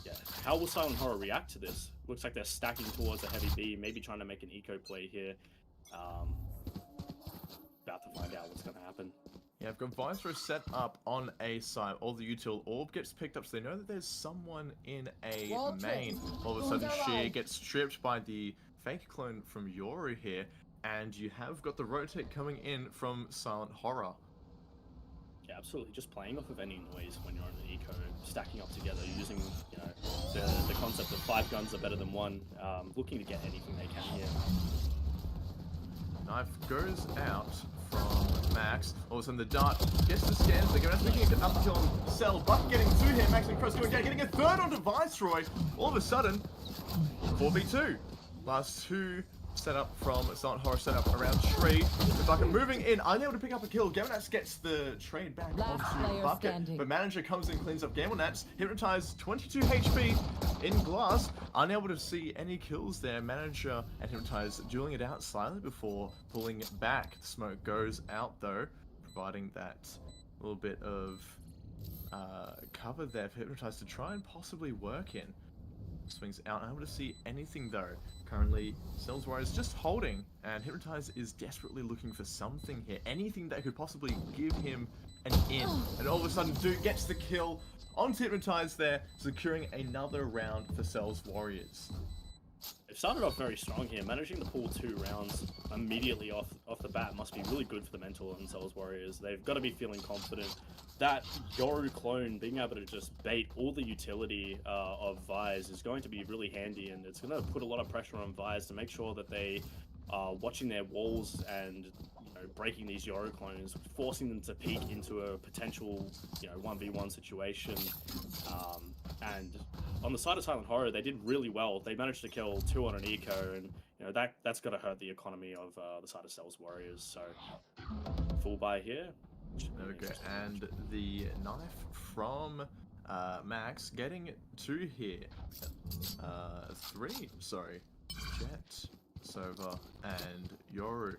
Yeah, how will Silent Horror react to this? Looks like they're stacking towards a heavy B, maybe trying to make an eco play here. About to find out what's going to happen. Yeah, I've got Viceroy set up on A side. All the util orb gets picked up, so they know that there's someone in a main. All of a sudden, she gets stripped by the fake clone from Yoru here, and you have got the rotate coming in from Silent Horror. Yeah, absolutely. Just playing off of any noise when you're on an eco, stacking up together, using the concept of 5 guns are better than 1, looking to get anything they can here. Knife goes out from Max. All of a sudden, the dart gets the scans. They're going to make it up until Sel. Buck getting 2 here. Max and Cross going down, getting a 3rd onto Viceroy. All of a sudden, 4v2. Last 2 set up from Silent Horror set up around Tree. The Bucket moving in, unable to pick up a kill. Gamonats gets the trade back onto Bucket, but Manager comes in, cleans up Gamonats. Hypnotized 22 HP in glass, unable to see any kills there. Manager and Hypnotized dueling it out slightly before pulling back. The smoke goes out though, providing that little bit of cover there for Hypnotized to try and possibly work in. Swings out, unable to see anything though. Currently, Sels Warriors just holding, and Hypnotize is desperately looking for something here. Anything that could possibly give him an in. And all of a sudden, Duke gets the kill onto Hypnotize there, securing another round for Sels Warriors. They've started off very strong here, managing to pull 2 rounds immediately off the bat must be really good for the mental on Sels Warriors. They've got to be feeling confident. That Yoru clone being able to just bait all the utility of Vise is going to be really handy, and it's going to put a lot of pressure on Vise to make sure that they are watching their walls and breaking these Yoru clones, forcing them to peek into a potential 1v1 situation. And on the side of Silent Horror, they did really well. They managed to kill 2 on an eco, and that's got to hurt the economy of the side of Sels Warriors. So full buy here. Okay, and the knife from Max getting 2 here. 3, sorry. Jet, Sova, and Yoru.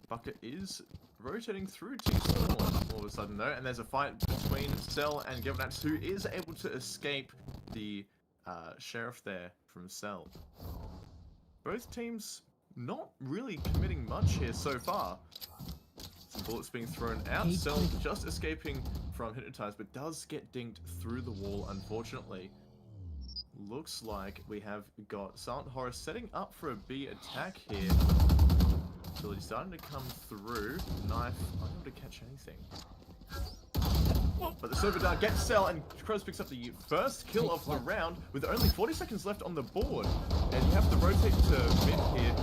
Bucket is rotating through T-Storm all of a sudden though, and there's a fight between Sel and Gamonats, who is able to escape the sheriff there from Sel. Both teams not really committing much here so far. Some bullets being thrown out. Sel just escaping from Hypnotize, but does get dinked through the wall, unfortunately. Looks like we have got Silent Horror setting up for a B attack here. Ability starting to come through. Knife, unable to catch anything. But the Silver Dart gets Sel, and Crows picks up the first kill of the round with only 40 seconds left on the board. And you have to rotate to mid here.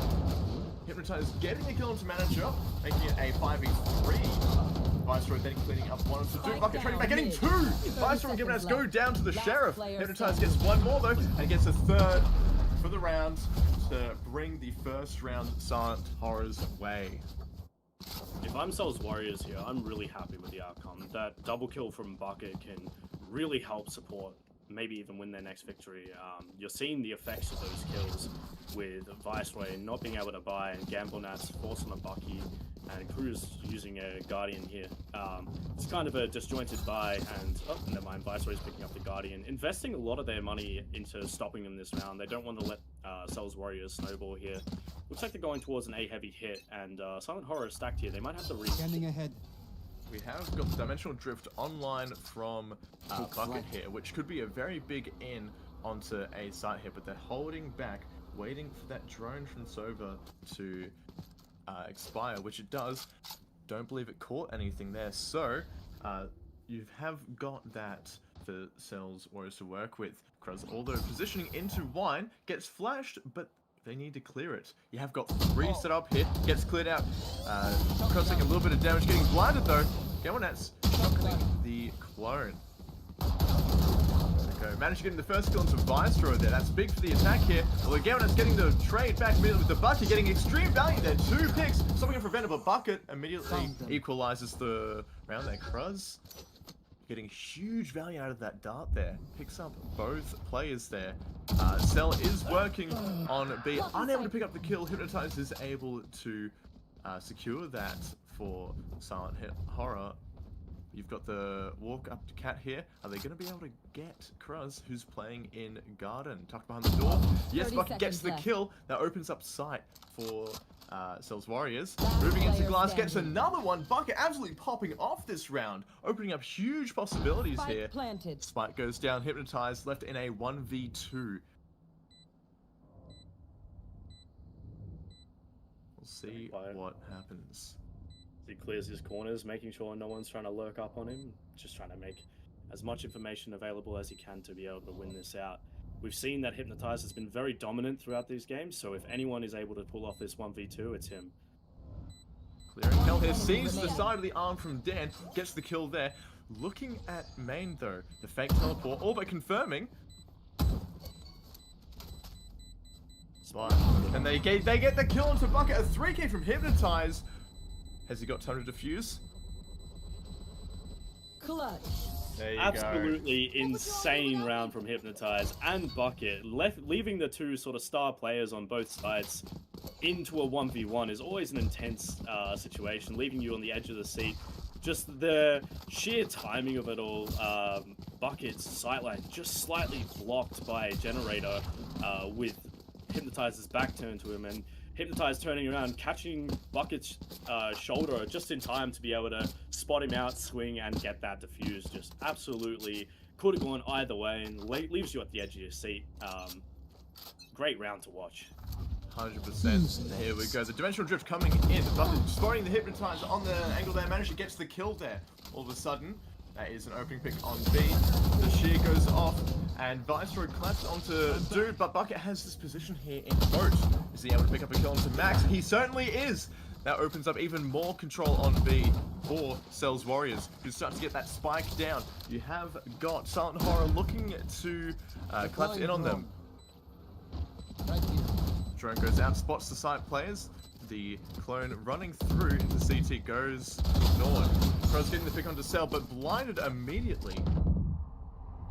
Hypnotize getting a kill into Manager, making it a 5v3. Viceroy then cleaning up 1 to 2. Bucket trading back, getting 2! Viceroy and Gamonats go down to the Sheriff. Hypnotize gets 1 more though, and gets a 3rd for the round to bring the first round Silent Horrors away. If I'm Sels Warriors here, I'm really happy with the outcome. That double kill from Bucket can really help support, maybe even win their next victory. You're seeing the effects of those kills with Viceroy not being able to buy, and Gamblenats force on a Bucky, and Cruz using a Guardian here. It's kind of a disjointed buy, and oh, never mind, Viceroy's picking up the Guardian, investing a lot of their money into stopping them this round. They don't want to let Sels Warriors snowball here. Looks like they're going towards an A heavy hit, and Silent Horror is stacked here. They might have to Standing ahead. We have got the Dimensional Drift online from Bucket here, which could be a very big in onto a site here, but they're holding back, waiting for that drone from Sova to expire, which it does. Don't believe it caught anything there, so you have got that for Sels Warriors to work with. Because although positioning into Wine gets flashed, but they need to clear it. You have got 3 set up here, gets cleared out. Cross taking a little bit of damage, getting blinded though. Gamonats shotgunning the clone. There we go. Managed to get the first kill into Viceroy there. That's big for the attack here. Although Gamonats getting the trade back immediately with the Bucket, getting extreme value there. 2 picks, stopping a preventable Bucket immediately equalizes the round there. Cruz getting huge value out of that dart there. Picks up both players there. Sel is working on B, unable to pick up the kill. Hypnotize is able to secure that for Silent Horror. You've got the walk up to Cat here. Are they going to be able to get Kruz, who's playing in Garden? Tucked behind the door. Yes, Bucket gets the kill. That opens up sight for Sels Warriors. Moving into Glass, gets another one. Bucket absolutely popping off this round, opening up huge possibilities here. Spike goes down, Hypnotized, left in a 1v2. We'll see what happens. He clears his corners, making sure no one's trying to lurk up on him, just trying to make as much information available as he can to be able to win this out. We've seen that Hypnotize has been very dominant throughout these games, so if anyone is able to pull off this 1v2, it's him. Clearing hell here, sees the side of the arm from Dan, gets the kill there. Looking at main though, the fake teleport, all but confirming. And they get the kill onto Bucket, a 3k from Hypnotize. Has he got time to defuse? Clutch. There you Absolutely insane round from Hypnotize and Bucket. Leaving the two sort of star players on both sides into a 1v1 is always an intense situation, leaving you on the edge of the seat. Just the sheer timing of it all. Bucket's sightline just slightly blocked by a generator with Hypnotize's back turned to him, and Hypnotize turning around, catching Bucket's shoulder just in time to be able to spot him out, swing, and get that defuse. Just absolutely could have gone either way and leaves you at the edge of your seat. Great round to watch. 100%. Here we go. The Dimensional Drift coming in. Bucket spotting the Hypnotize on the angle there. Manager gets the kill there. All of a sudden, that is an opening pick on B. The shear goes off, and Viceroy claps onto Dude, but Bucket has this position here in boat. Is he able to pick up a kill onto Max? He certainly is! That opens up even more control on B for Sels Warriors, who start to get that spike down. You have got Silent Horror looking to collapse in on them. Drone goes out, spots the site players. The clone running through into CT goes ignored. Crow's getting the pick onto Sel, but blinded immediately.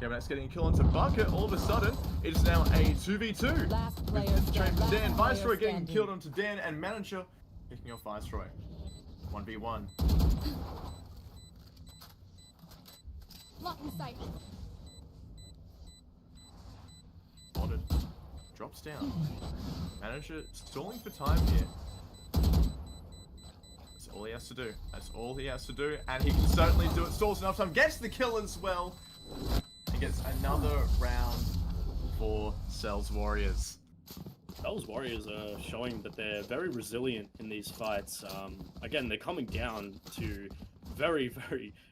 Gabinet's getting a kill onto Bucket. All of a sudden, it's now a 2v2. With train for Dan. Viceroy getting killed onto Dan, and Manager picking off Viceroy. 1v1. Lock in sight. Spotted. Drops down. Manager stalling for time here. That's all he has to do. That's all he has to do, and he can certainly do it. Stalls enough time, gets the kill as well. He gets another round for Sels Warriors. Sels Warriors are showing that they're very resilient in these fights. Again, they're coming down to very,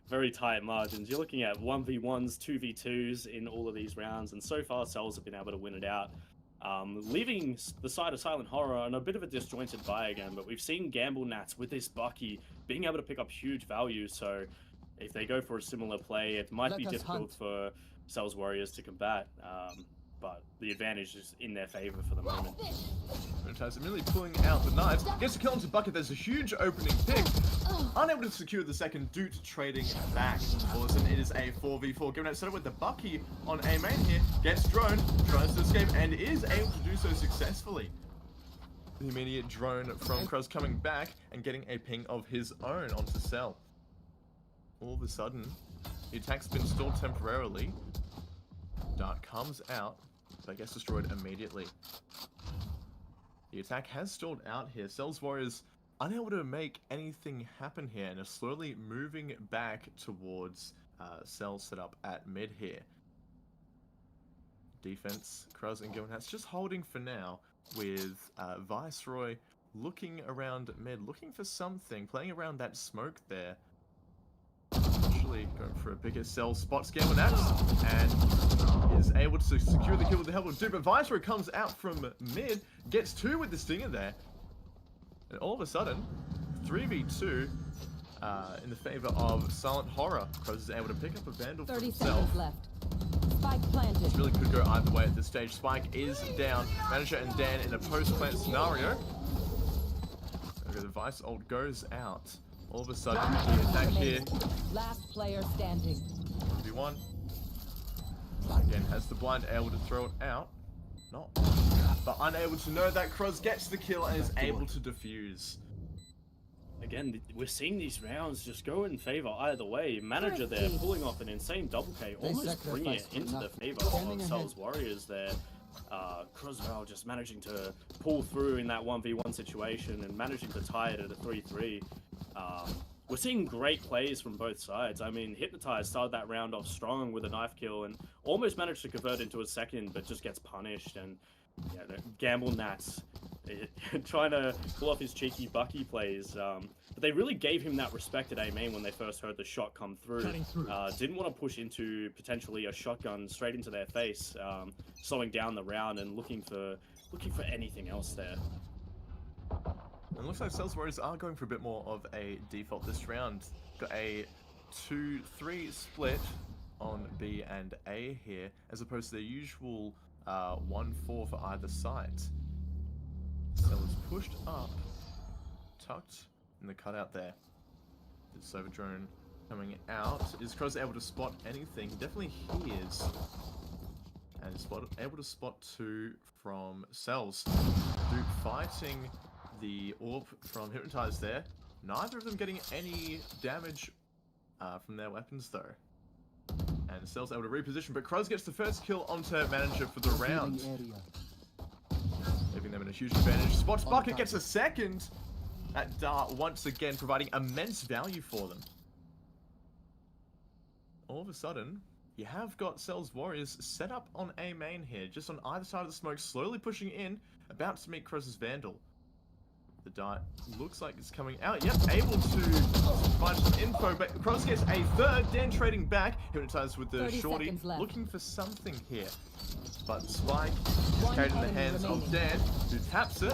very tight margins. You're looking at 1v1s, 2v2s in all of these rounds, and so far Sels have been able to win it out. Leaving the side of Silent Horror on a bit of a disjointed buy again, but we've seen Gamble Nats with this Bucky being able to pick up huge value, so if they go for a similar play, it might be difficult for Sels Warriors to combat, but the advantage is in their favor for the moment. Hypnotize immediately pulling out the knives, gets a kill onto Bucket. There's a huge opening pick, unable to secure the second due to trading back. All of a sudden, it is a 4v4. Given out set up with the Bucky on A main here, gets drone, tries to escape, and is able to do so successfully. The immediate drone from Kruz coming back and getting a ping of his own onto Sel. All of a sudden, the attack's been stalled temporarily. Dart comes out, but gets destroyed immediately. The attack has stalled out here. Sels Warriors unable to make anything happen here and are slowly moving back towards Sel setup at mid here. Defense, Kruz and Gilmanhat's just holding for now, with Viceroy looking around mid, looking for something, playing around that smoke there. Actually going for a bigger Sel spots Gilmanhat's and is able to secure the kill with the help of Dude, but Viceroy comes out from mid, gets two with the stinger there, and all of a sudden 3v2 in the favor of Silent Horror. Kruz is able to pick up a Vandal for 30 himself. seconds left. Spike planted. This really could go either way at this stage. Spike is down. Manager and Dan in a post-plant scenario. Okay, the Vice ult goes out. All of a sudden, the attack here. Last player standing. 1v1. Again, has the blind able to throw it out. Not. But unable to know that Cross gets the kill and is able to defuse. Again, we're seeing these rounds just go in favor either way. Manager there pulling off an insane double K, almost bringing it into the favor of Sels Warriors there. Croswell just managing to pull through in that 1v1 situation and managing to tie it at a 3-3. We're seeing great plays from both sides. I mean, Hypnotized started that round off strong with a knife kill and almost managed to convert into a second, but just gets punished. And yeah, Gamble Nats trying to pull off his cheeky Bucky plays. But they really gave him that respect at A main when they first heard the shot come through. Didn't want to push into potentially a shotgun straight into their face, slowing down the round and looking for anything else there. It looks like Sels Warriors are going for a bit more of a default this round. Got a 2-3 split on B and A here, as opposed to their usual 1-4 for either side. Sels pushed up, tucked in the cutout there. The Sova drone coming out. Is Cross able to spot anything? He definitely hears. And is able to spot 2 from Sels. Duke fighting the orb from Hypnotized there. Neither of them getting any damage from their weapons though. And Sels able to reposition, but Cross gets the first kill onto Manager for the round. Leaving them in a huge advantage. Spots Bucket, gets a second at Dart, once again providing immense value for them. All of a sudden, you have got Sels Warriors set up on A main here, just on either side of the smoke, slowly pushing in, about to meet Cross's Vandal. The Dart looks like it's coming out. Yep, able to find some info, but Cross gets a third. Dan trading back, Hypnotized with the shorty, looking for something here. But Spike is carried in the hands of Dan, who taps it.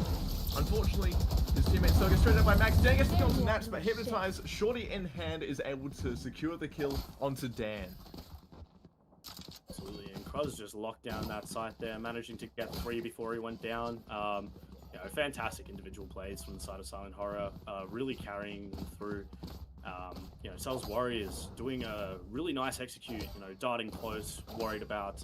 Unfortunately, his teammate still gets straight up by Max. Dan gets the kill onto Nats, but Hypnotized, shorty in hand, is able to secure the kill onto Dan. Absolutely, and Cross just locked down that site there, managing to get 3 before he went down. You know, fantastic individual plays from the side of Silent Horror, really carrying them through. You know, Sels Warriors doing a really nice execute, you know, darting close, worried about,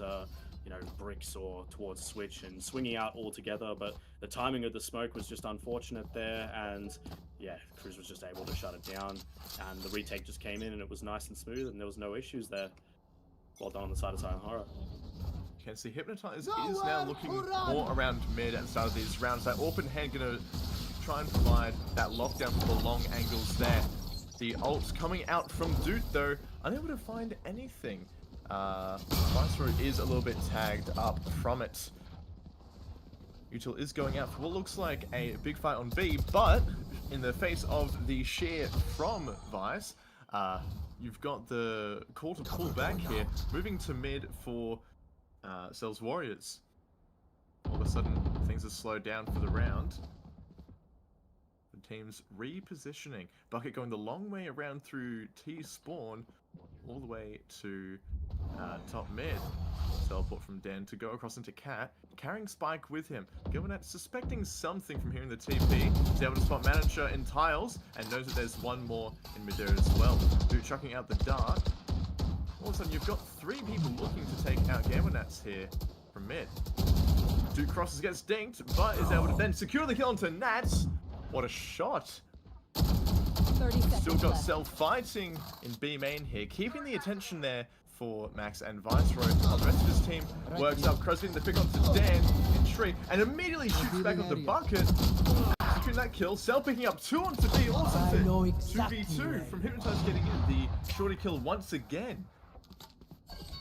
you know, bricks or towards switch and swinging out altogether, but the timing of the smoke was just unfortunate there, and yeah, Cruz was just able to shut it down, and the retake just came in and it was nice and smooth and there was no issues there. Well done on the side of Silent Horror. You can see Hypnotized is now looking more around mid at the start of these rounds. That open hand gonna try and provide that lockdown for the long angles there. The ult coming out from Dude though, unable to find anything. Viceroy is a little bit tagged up from it. Util is going out for what looks like a big fight on B, but in the face of the shear from Vice, you've got the call to pull back here, moving to mid for Sels Warriors. All of a sudden, things are slowed down for the round. The team's repositioning. Bucket going the long way around through T spawn, all the way to top mid. Teleport from Den to go across into Cat, carrying Spike with him. Gilbernet suspecting something from hearing the TP. He's able to spot Manager in tiles, and knows that there's one more in mid there as well. Dude chucking out the dart. All of a sudden, you've got 3 people looking to take out Gamblenats here from mid. Duke crosses, gets dinked, but is able to then secure the kill onto Nats. What a shot! 30 seconds Still got left. Sel fighting in B main here, keeping the attention there for Max and Viceroy. While the rest of his team works up, Crosby in the pick onto Dan in tree, and immediately shoots back on the bucket. Securing that kill, Sel picking up 2 onto B, also to 2v2 from Hypnotized getting the shorty kill once again.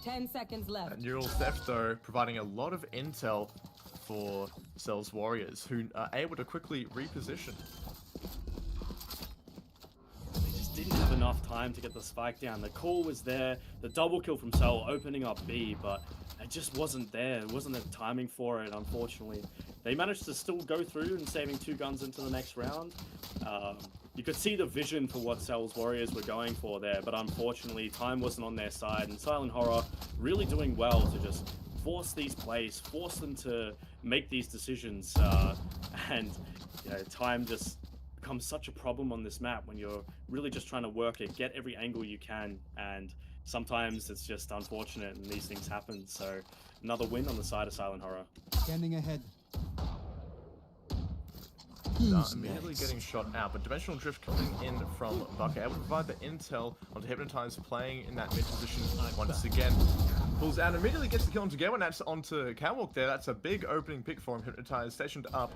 10 seconds left. And Neural Theft though, providing a lot of intel for Sels Warriors, who are able to quickly reposition. They just didn't have enough time to get the spike down. The call was there, the double kill from Sel opening up B, but it just wasn't there. There wasn't the timing for it, unfortunately. They managed to still go through and saving 2 guns into the next round. You could see the vision for what Sels Warriors were going for there, but unfortunately time wasn't on their side, and Silent Horror really doing well to just force these plays, force them to make these decisions, and you know, time just becomes such a problem on this map when you're really just trying to work it, get every angle you can, and sometimes it's just unfortunate and these things happen. So another win on the side of Silent Horror. Scanning ahead. Immediately getting shot out, but Dimensional Drift coming in from Bucket, able to provide the intel onto Hypnotize, playing in that mid position once again. Pulls out, immediately gets the kill onto Gale, and that's onto Catwalk there. That's a big opening pick for him. Hypnotize stationed up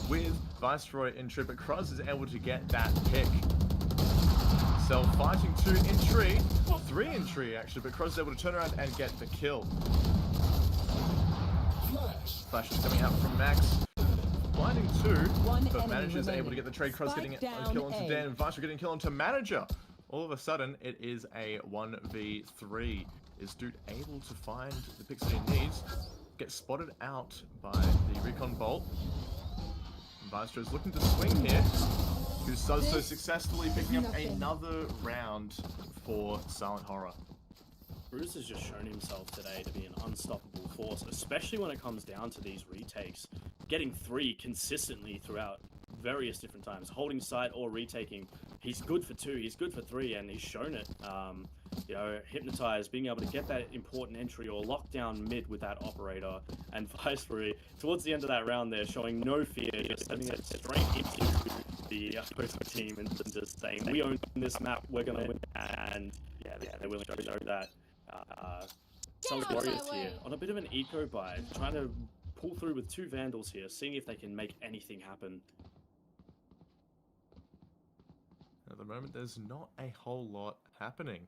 with Viceroy in tree, but Cruz is able to get that pick. Sel fighting 2 in tree, 3 in tree actually, but Cruz is able to turn around and get the kill. Flash is coming out from Max. Blinding 2, but Manager is able to get the trade. Cruz getting a kill onto Dan, and Viceroy getting a kill onto Manager. All of a sudden, it is a 1v3. Is Dude able to find the picks that he needs? Gets spotted out by the Recon Bolt. Viceroy is looking to swing here, who does so successfully, picking up another round for Silent Horror. Bruce has just shown himself today to be an unstoppable force, especially when it comes down to these retakes. Getting 3 consistently throughout various different times, holding site or retaking. He's good for 2, he's good for 3, and he's shown it. You know, Hypnotize, being able to get that important entry or lockdown mid with that operator, and Viceroy towards the end of that round there, showing no fear, just sending it straight into the opposing team and just saying, we own this map, we're gonna win. And yeah, they're willing to show that. Sels Warriors here on a bit of an eco buy, trying to pull through with 2 Vandals here, seeing if they can make anything happen. At the moment, there's not a whole lot happening.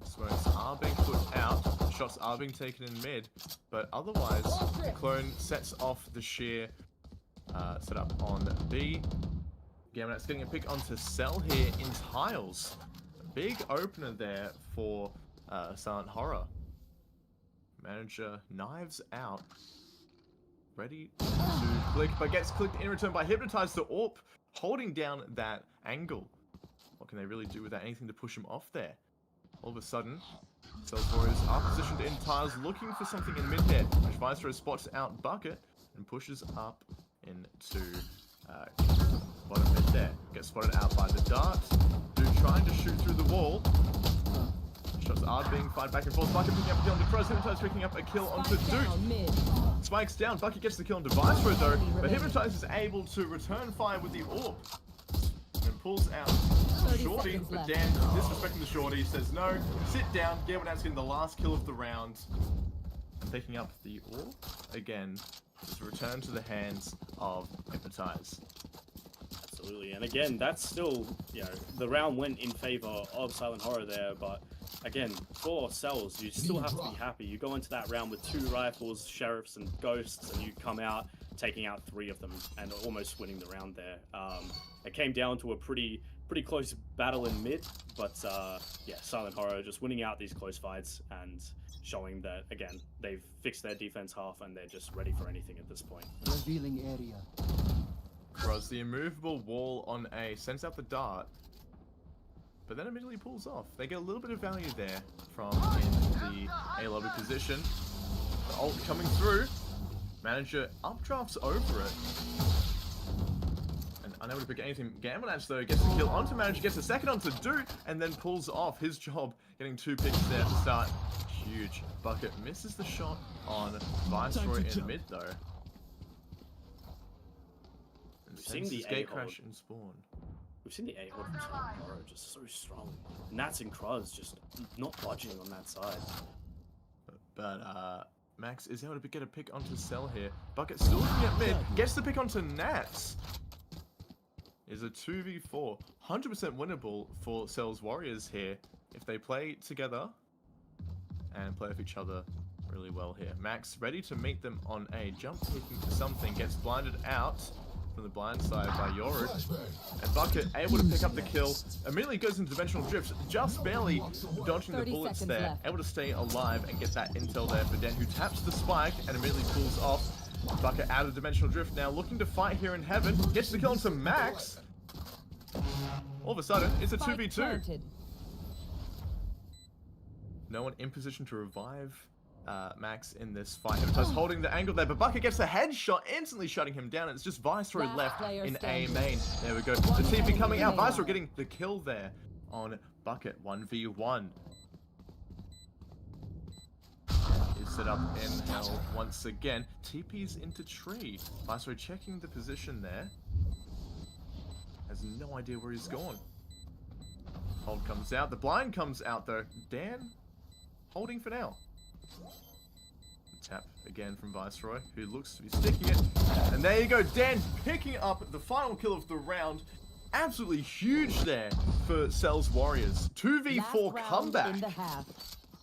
Smokes are being put out, shots are being taken in mid, but otherwise, the clone sets off the sheer setup on B. Gamonat's getting a pick onto Sel here in tiles. A big opener there for Silent Horror. Manager knives out. Ready to click, but gets clicked in return by Hypnotize the AWP, holding down that angle. What can they really do without anything to push him off there? All of a sudden, Sels Warriors are positioned in tiles, looking for something in mid here, which Viceroy spots out Bucket and pushes up into bottom mid there. Gets spotted out by the dart. Dude trying to shoot through the wall. Shots are being fired back and forth. Bucket picking up a kill onto Cruz. Hypnotize picking up a kill onto Dude. Spikes down. Bucket gets the kill onto Viceroy though, but Hypnotize is able to return fire with the AWP. And pulls out Shorty, but Dan, disrespecting the Shorty, says no, sit down. Gamonat's getting the last kill of the round. Picking up the AWP again. Is returned to the hands of Hypnotize. Absolutely, and again, that's still, you know, the round went in favor of Silent Horror there, but again, for Sels, you still have to be happy. You go into that round with 2 rifles, sheriffs, and ghosts, and you come out taking out 3 of them and almost winning the round there. It came down to a pretty close battle in mid, but yeah, Silent Horror just winning out these close fights and showing that, again, they've fixed their defense half and they're just ready for anything at this point. Revealing area. Cross the immovable wall on A, sends out the dart, but then immediately pulls off. They get a little bit of value there from in the A lobby position. The ult coming through. Manager updrafts over it. And unable to pick anything. Gamonatch though gets the kill onto Manager, gets a second onto Dude, and then pulls off his job, getting 2 picks there to start. Huge. Bucket misses the shot on Viceroy in mid though. And We've seen the gate A-hold. crash and spawn. We've seen the A-hold from Silent Horror just so strong. Nats and Cruz just not budging on that side. But Max is able to get a pick onto Sel here. Bucket still looking at mid, gets the pick onto Nats. Is a 2v4, 100% winnable for Sels Warriors here if they play together and play with each other really well here. Max ready to meet them on A, jump looking for something, gets blinded out from the blind side by Yoru. And Bucket able to pick up the kill, immediately goes into Dimensional Drift, just barely dodging the bullets there, left. able to stay alive and get that intel there for Den, who taps the spike and immediately pulls off. Bucket out of Dimensional Drift now, looking to fight here in heaven, gets the kill onto Max. All of a sudden, it's a 2v2. Planted. No one in position to revive Max in this fight. Hypnotize holding the angle there, but Bucket gets a headshot, instantly shutting him down. It's just Viceroy Last left player in A standing. main. There we go. The TP coming out. Viceroy getting the kill there on Bucket. 1v1. set up in hell once again. TP's into tree. Viceroy checking the position there. Has no idea where he's gone. Hold comes out. The blind comes out though. Dan holding for now. Tap again from Viceroy, who looks to be sticking it. And there you go, Dan picking up the final kill of the round. Absolutely huge there for Sels Warriors. 2v4 comeback. In the half.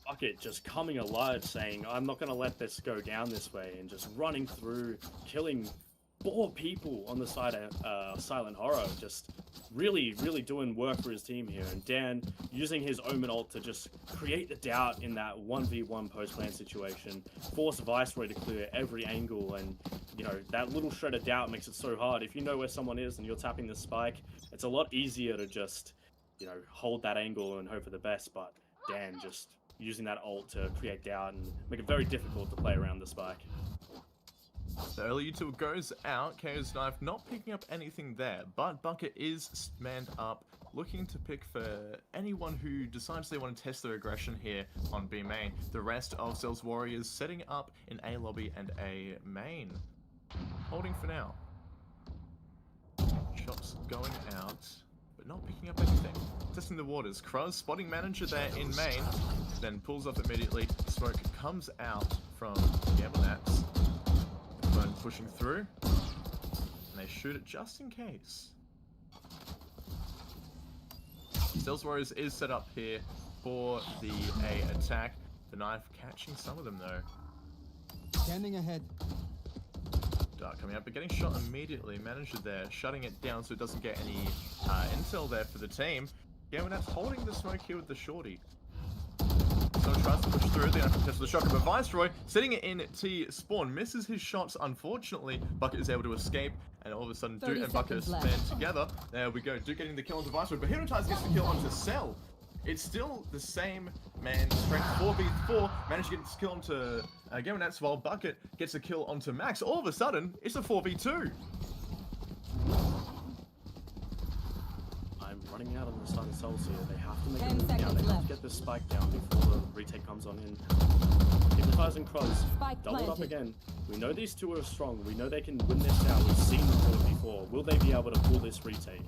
Bucket just coming alive, saying, I'm not going to let this go down this way, and just running through, killing 4 people on the side of Silent Horror. Just really doing work for his team here. And Dan using his Omen ult to just create the doubt in that 1v1 post-plan situation, force Viceroy to clear every angle, and you know, that little shred of doubt makes it so hard. If you know where someone is and you're tapping the spike, it's a lot easier to just, you know, hold that angle and hope for the best. But Dan just using that ult to create doubt and make it very difficult to play around the spike. The early util goes out. KO's knife not picking up anything there, but Bucket is manned up, looking to pick for anyone who decides they want to test their aggression here on B main. The rest of Sels Warriors setting up in A lobby and A main. Holding for now. Shots going out, but not picking up anything. Testing the waters. Kruz spotting manager there in main, then pulls up immediately. Smoke comes out from Gamelats. Burn pushing through, and they shoot it just in case. Sels Warriors is set up here for the A attack. The knife catching some of them though. Standing ahead. Dark coming up, but getting shot immediately. Manager there, shutting it down so it doesn't get any intel there for the team. Gamelats holding the smoke here with the shorty. So tries to push through, the test the shotgun, but Viceroy sitting it in T spawn, misses his shots unfortunately. Bucket is able to escape, and all of a sudden Duke and Bucket stand together. There we go, Duke getting the kill onto Viceroy, but Hypnotize gets the kill onto Sel. It's still the same man, strength 4v4, managed to get this kill onto Gamelats while Bucket gets a kill onto Max. All of a sudden, it's a 4v2. Running out on the side of Sels here. They have to make 10 a move now. seconds They have left. to get this spike down before the retake comes on in. Hypnotizing Cross. Spike Doubled up planted. again. We know these two are strong. We know they can win this out. We've seen them do it before. Will they be able to pull this retake?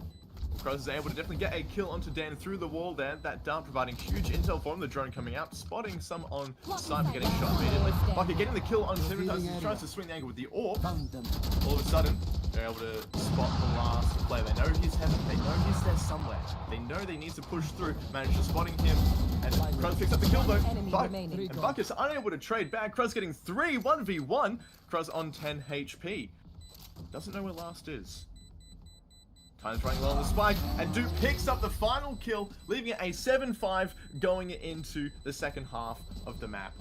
Kruz is able to definitely get a kill onto Dan through the wall there. That dart providing huge intel for him. The drone coming out, spotting some on Cypher getting shot immediately. Bucket getting the kill onto Hypnotize. He tries to swing the angle with the orb. Found them. All of a sudden, they're able to spot the last player. They know he's heavy. They know he's there somewhere. They know they need to push through. Manage to spotting him. And Kruz picks up the kill though. Enemy remaining. And Bucket's unable to trade back. Kruz getting 3 1v1. Kruz on 10 HP. Doesn't know where last is. Time's running low on the spike, and Duke picks up the final kill, leaving it a 7-5 going into the second half of the map.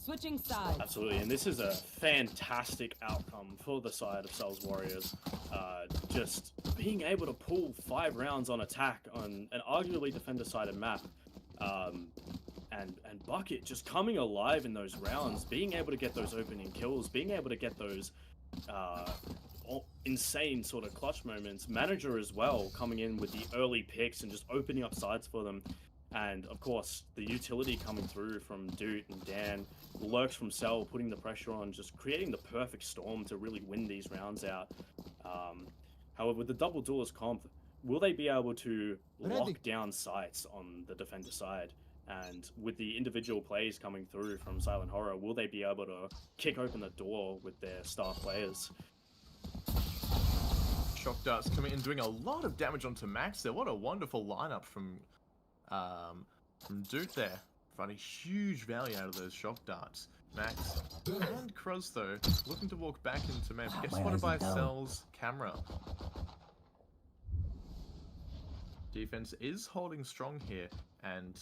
Switching sides. Absolutely, and this is a fantastic outcome for the side of Sels Warriors. Just being able to pull 5 rounds on attack on an arguably defender-sided map. And Bucket just coming alive in those rounds, being able to get those opening kills, being able to get those insane sort of clutch moments. Manager as well coming in with the early picks and just opening up sides for them. And of course the utility coming through from Dude and Dan, Lurks from Sel putting the pressure on, just creating the perfect storm to really win these rounds out. However, with the double duelist comp, will they be able to lock down sites on the defender side? And with the individual plays coming through from Silent Horror, will they be able to kick open the door with their star players? Shock darts coming in, doing a lot of damage onto Max there. What a wonderful lineup from Duke there. Finding huge value out of those shock darts. Max and Kruz though, looking to walk back into main. Gets spotted by Sel's camera. Defense is holding strong here, and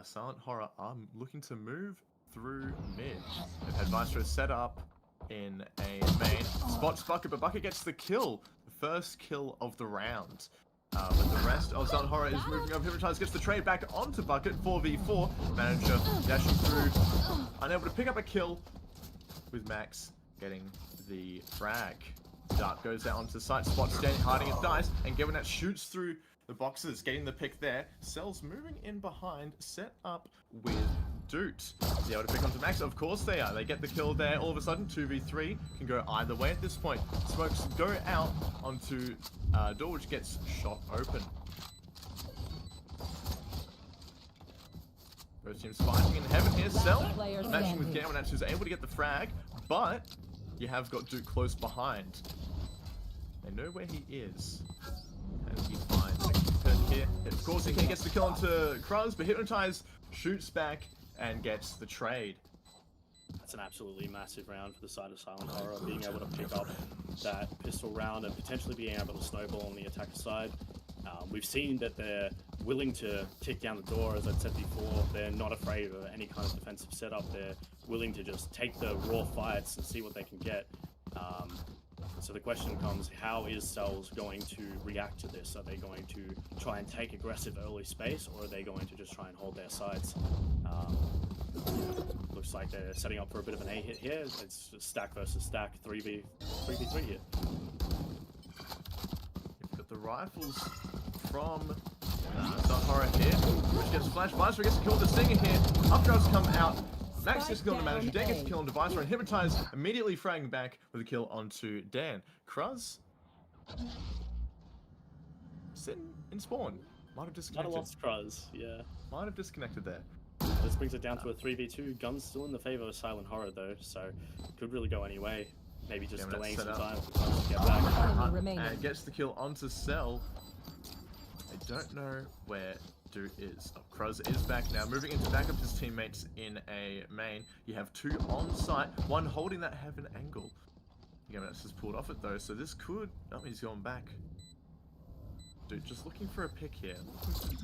Silent Horror are looking to move through mid. They've had Viceroy set up in a main. Spots Bucket, but Bucket gets the kill. The first kill of the round. But the rest of Silent Horror is moving over. Hypnotize gets the trade back onto Bucket. 4v4. Manager dashing through. Unable to pick up a kill with Max getting the frag. Dart goes out onto the site. Spots standing, hiding at dice. And given that shoots through the boxes, getting the pick there. Sels moving in behind, set up with Doot is able to pick onto Max. Of course they are. They get the kill there. All of a sudden, 2v3 can go either way at this point. Smokes go out onto door, which gets shot open. Both teams fighting in heaven here. Sel matching with Gamonats, who's able to get the frag, but you have got Duke close behind. They know where he is. And he finds here. Of course, he gets the kill onto Kruz, but Hypnotize shoots back and gets the trade. That's an absolutely massive round for the side of Silent Horror, being able to pick up that pistol round and potentially being able to snowball on the attacker side. We've seen that they're willing to kick down the door, as I've said before. They're not afraid of any kind of defensive setup. They're willing to just take the raw fights and see what they can get. So the question comes, how is Sels going to react to this? Are they going to try and take aggressive early space, or are they going to just try and hold their sides? Looks like they're setting up for a bit of an A hit here. It's stack versus stack, 3v3 here. You've got the rifles from Silent Horror here, which gets flash. Visor gets killed the Stinger here. Updrafts come out. Max gets killed on the Manager. Dan gets killed on Visor, and Hypnotize immediately fragging back with a kill onto Dan. Kruz sitting in spawn. Might have disconnected. Not a lost Kruz, yeah. Might have disconnected there. This brings it down to a 3v2. Guns still in the favor of Silent Horror though, so could really go any way. Maybe just delaying some time for Kruz to get back. And gets the kill onto Sel. I don't know where Dude is. Oh, Kruz is back now, moving into backup his teammates in a main. You have two on site, one holding that heaven angle. Gamonats has pulled off it though, so this could... Oh, he's going back. Dude, just looking for a pick here.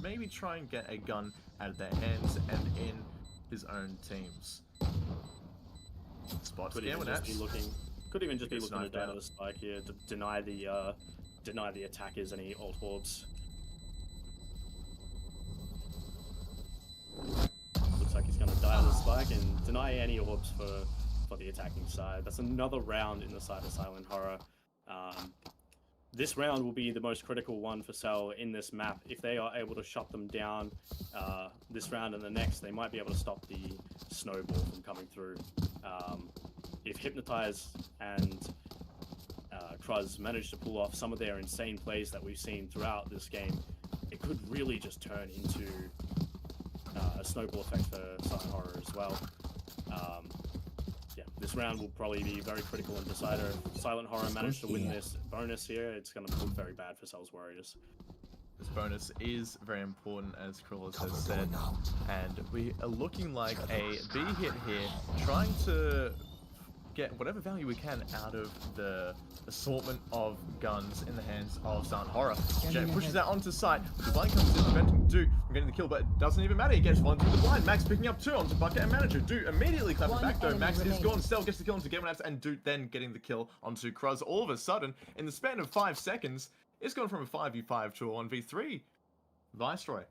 Maybe try and get a gun out of their hands and in his own teams. Spots Gamonats. Could even just be looking to die to the spike here to deny the attackers any ult orbs. Looks like he's going to die on the spike and deny any orbs for the attacking side. That's another round in the side of Silent Horror. This round will be the most critical one for Sel in this map. If they are able to shut them down this round and the next, they might be able to stop the snowball from coming through. If Hypnotize and Kruz manage to pull off some of their insane plays that we've seen throughout this game, it could really just turn into a snowball effect for Silent Horror as well. Yeah, this round will probably be very critical and decider. If Silent Horror managed to win this bonus here, it's going to look very bad for Sels Warriors. This bonus is very important, as Krillis has said, and we are looking like a B hit here, trying to get whatever value we can out of the assortment of guns in the hands of Silent Horror. Jay pushes out onto site, but the blind comes in, preventing Duke from getting the kill, but it doesn't even matter. He gets one through the blind. Max picking up two onto Bucket and Manager. Duke immediately clapping back though. Max is gone. Sel gets the kill onto Gamonats, and Duke then getting the kill onto Kruz. All of a sudden, in the span of 5 seconds, it's gone from a 5v5 to a 1v3. Viceroy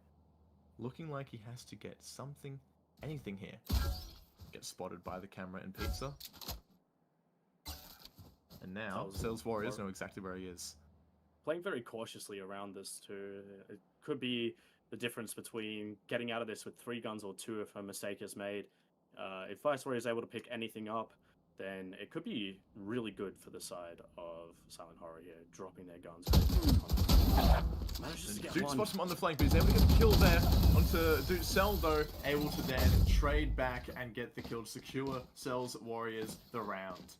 looking like he has to get something, anything here. Gets spotted by the camera and pizza. And now, Sels Warriors know exactly where he is. Playing very cautiously around this too. It could be the difference between getting out of this with 3 guns or 2 if a mistake is made. If Viceroy is able to pick anything up, then it could be really good for the side of Silent Horror here, dropping their guns. Manages to get Duke one. spots him on the flank, but he's able to get the kill there onto Duke. Sel, though, able to then trade back and get the kill to secure Sels Warriors the round.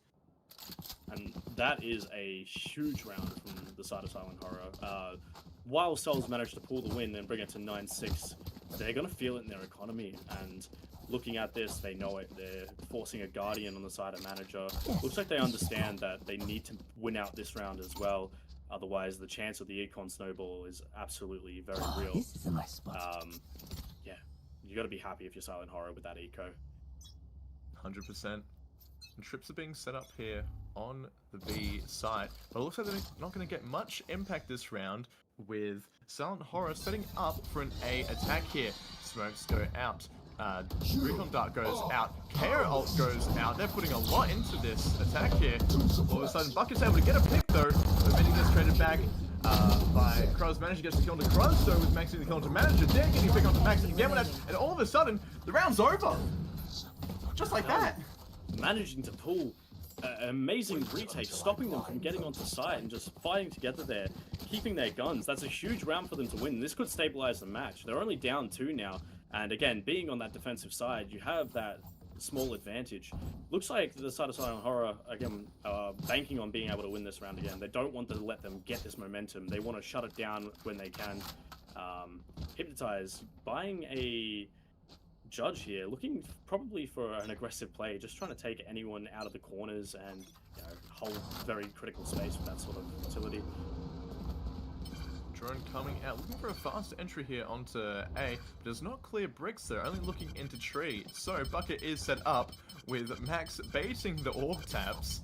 And that is a huge round from the side of Silent Horror. While Sels managed to pull the win and bring it to 9-6, they're going to feel it in their economy. And looking at this, they know it. They're forcing a Guardian on the side of Manager. Looks like they understand that they need to win out this round as well. Otherwise, the chance of the Econ Snowball is absolutely very real. This is a nice spot. Yeah, you got to be happy if you're Silent Horror with that eco. 100%. And trips are being set up here on the B side, but it looks like they're not going to get much impact this round, with Silent Horror setting up for an A attack here. Smokes go out. Recon Dart goes out. KO ult goes out. They're putting a lot into this attack here. All of a sudden, Bucket's able to get a pick though. The mini gets traded back. by Cruz. Manager gets the kill onto Cruz, though, with Max getting the kill onto Manager. Then getting a pick onto Max again, and all of a sudden, the round's over. Just like that. Managing to pull an amazing retake, stopping them from getting onto site and just fighting together there, keeping their guns. That's a huge round for them to win. This could stabilize the match. They're only down 2 now, and again, being on that defensive side, you have that small advantage. Looks like the side of Silent Horror, again, banking on being able to win this round again. They don't want to let them get this momentum. They want to shut it down when they can. Hypnotize, buying a Judge here, looking probably for an aggressive play, just trying to take anyone out of the corners and hold very critical space with that sort of utility. Drone coming out, looking for a fast entry here onto A, but does not clear bricks there, only looking into tree. So Bucket is set up with Max baiting the orb taps.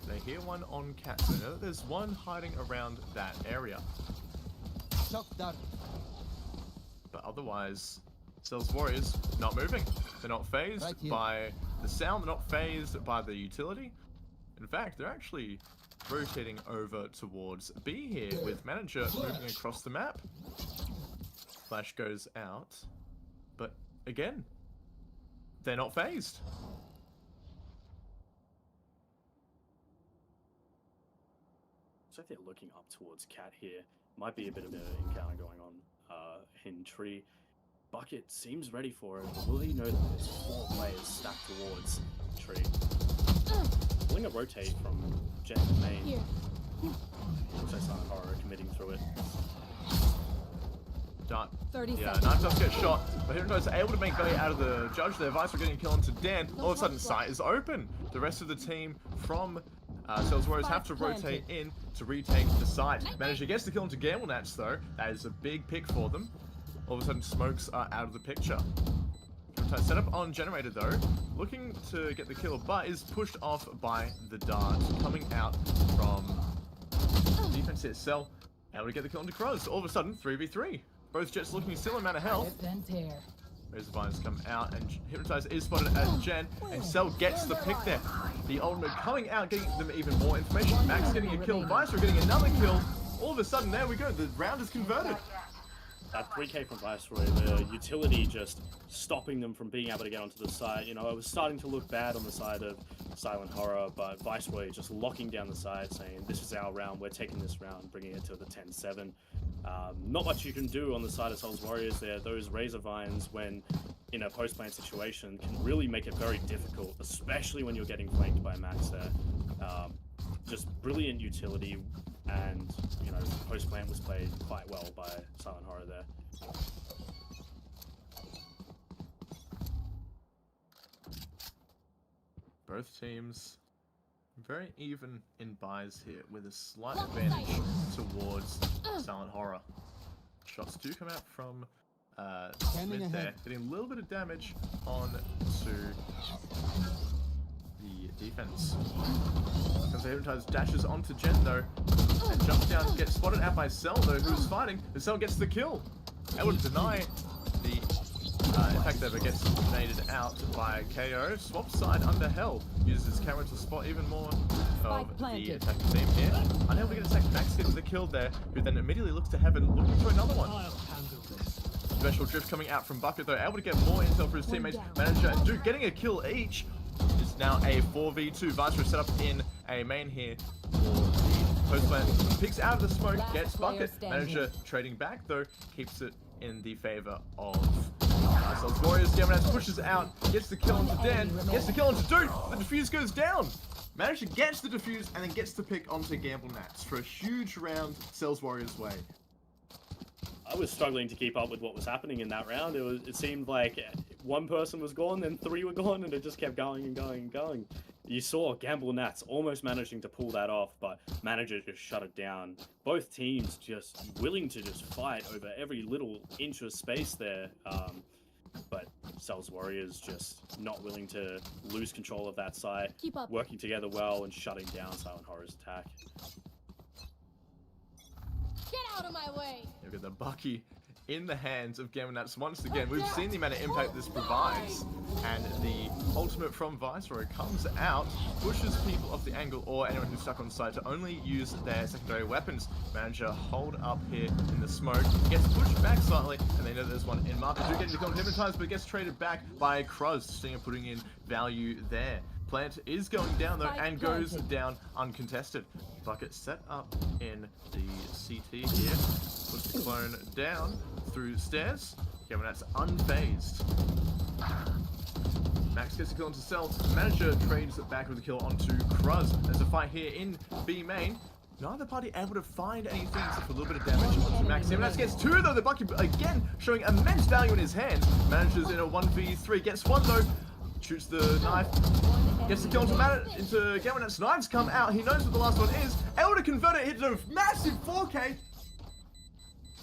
They hear one on Cat, so know that there's one hiding around that area. Shock dart. But otherwise, Sels Warriors not moving. They're not phased Right by the sound, they're not phased by the utility. In fact, they're actually rotating over towards B here with Manager moving across the map. Flash goes out, but again, they're not phased. So they're looking up towards Cat here. Might be a bit of an encounter going on in tree. Bucket seems ready for it, but will he know that there's 4 players stacked towards tree? Pulling a rotate from Jet to main. Here. Looks like Silent Horror committing through it. Dart. 30 Yeah, seconds. Knife does get shot, but Hypnotize is able to make value out of the Judge there. Vice are getting a kill onto Dan. All of a sudden, sight is open. The rest of the team from Sels Warriors have to rotate in to retake the site. Manager gets the kill onto Gamble Nats though. That is a big pick for them. All of a sudden, smokes are out of the picture. Set up on Generator though, looking to get the kill, but is pushed off by the dart. Coming out from defense here, Sel able to get the kill onto Cruz. All of a sudden, 3v3. Both Jets looking similar amount of health. Rip and tear. There's the vines come out, and Hypnotize is spotted as Jen, and Sel gets the pick there. The ultimate coming out, getting them even more information. Max getting a kill, Vice getting another kill. All of a sudden, there we go, the round is converted. That 3k from Viceroy, the utility just stopping them from being able to get onto the side. You know, it was starting to look bad on the side of Silent Horror, but Viceroy just locking down the side, saying, this is our round, we're taking this round, bringing it to the 10-7. Not much you can do on the side of Sels Warriors there. Those Razor Vines, when in a post-plant situation, can really make it very difficult, especially when you're getting flanked by Max there. Just brilliant utility, and, you know, post-plant was played quite well by Silent Horror there. Both teams very even in buys here, with a slight advantage towards Silent Horror. Shots do come out from mid there, getting a little bit of damage on to the defense. Because the Hypnotize dashes onto Jen though, and jumps down, gets spotted out by Sel though, who's fighting. The Sel gets the kill. Able to deny the impact there, but gets donated out by KO. Swap side under Hell. Uses his camera to spot even more of the attacking team here. Unable to get attacked, Max gets the kill there, who then immediately looks to Heaven, looking for another one. Special drift coming out from Bucket though, able to get more intel for his teammates. Manager and Duke getting a kill each. It's now a 4v2. Viceroy set up in a main here for the post plant. Picks out of the smoke, gets Bucket. Manager trading back though, keeps it in the favor of Sels Warriors. Gamonats pushes out, gets the kill onto Dan, gets the kill onto Duke. The defuse goes down. Manager gets the defuse and then gets the pick onto Gamble Nats for a huge round Sels Warriors way. I was struggling to keep up with what was happening in that round. It seemed like one person was gone, then 3 were gone, and it just kept going and going and going. You saw Gamble Nats almost managing to pull that off, but Manager just shut it down. Both teams just willing to just fight over every little inch of space there. But Sels Warriors just not willing to lose control of that side, Keep up. working together well and shutting down Silent Horror's attack. Get out of my way. Look at the Bucky in the hands of Gamonats once again. We've seen the amount of impact this provides, and the ultimate from Viceroy comes out, pushes people off the angle or anyone who's stuck on site to only use their secondary weapons. Manager hold up here in the smoke, gets pushed back slightly, and they know there's one in market. Do get the kill hypnotized, but gets traded back by Cruz. Stinger putting in value there. Plant is going down though and goes down uncontested. Bucket set up in the CT here. Puts the clone down through stairs. Kevin that's unfazed. Max gets a kill onto Sels. Manager trades it back with a kill onto Cruz. There's a fight here in B main. Neither party able to find anything except for a little bit of damage onto Max. Max gets 2 though. The Bucky again showing immense value in his hand. Manager's in a 1v3. Gets 1 though. Shoots the knife. Gets the kill into Gamonats. Knives come out. He knows what the last one is. Able to convert it. Hits a massive 4K.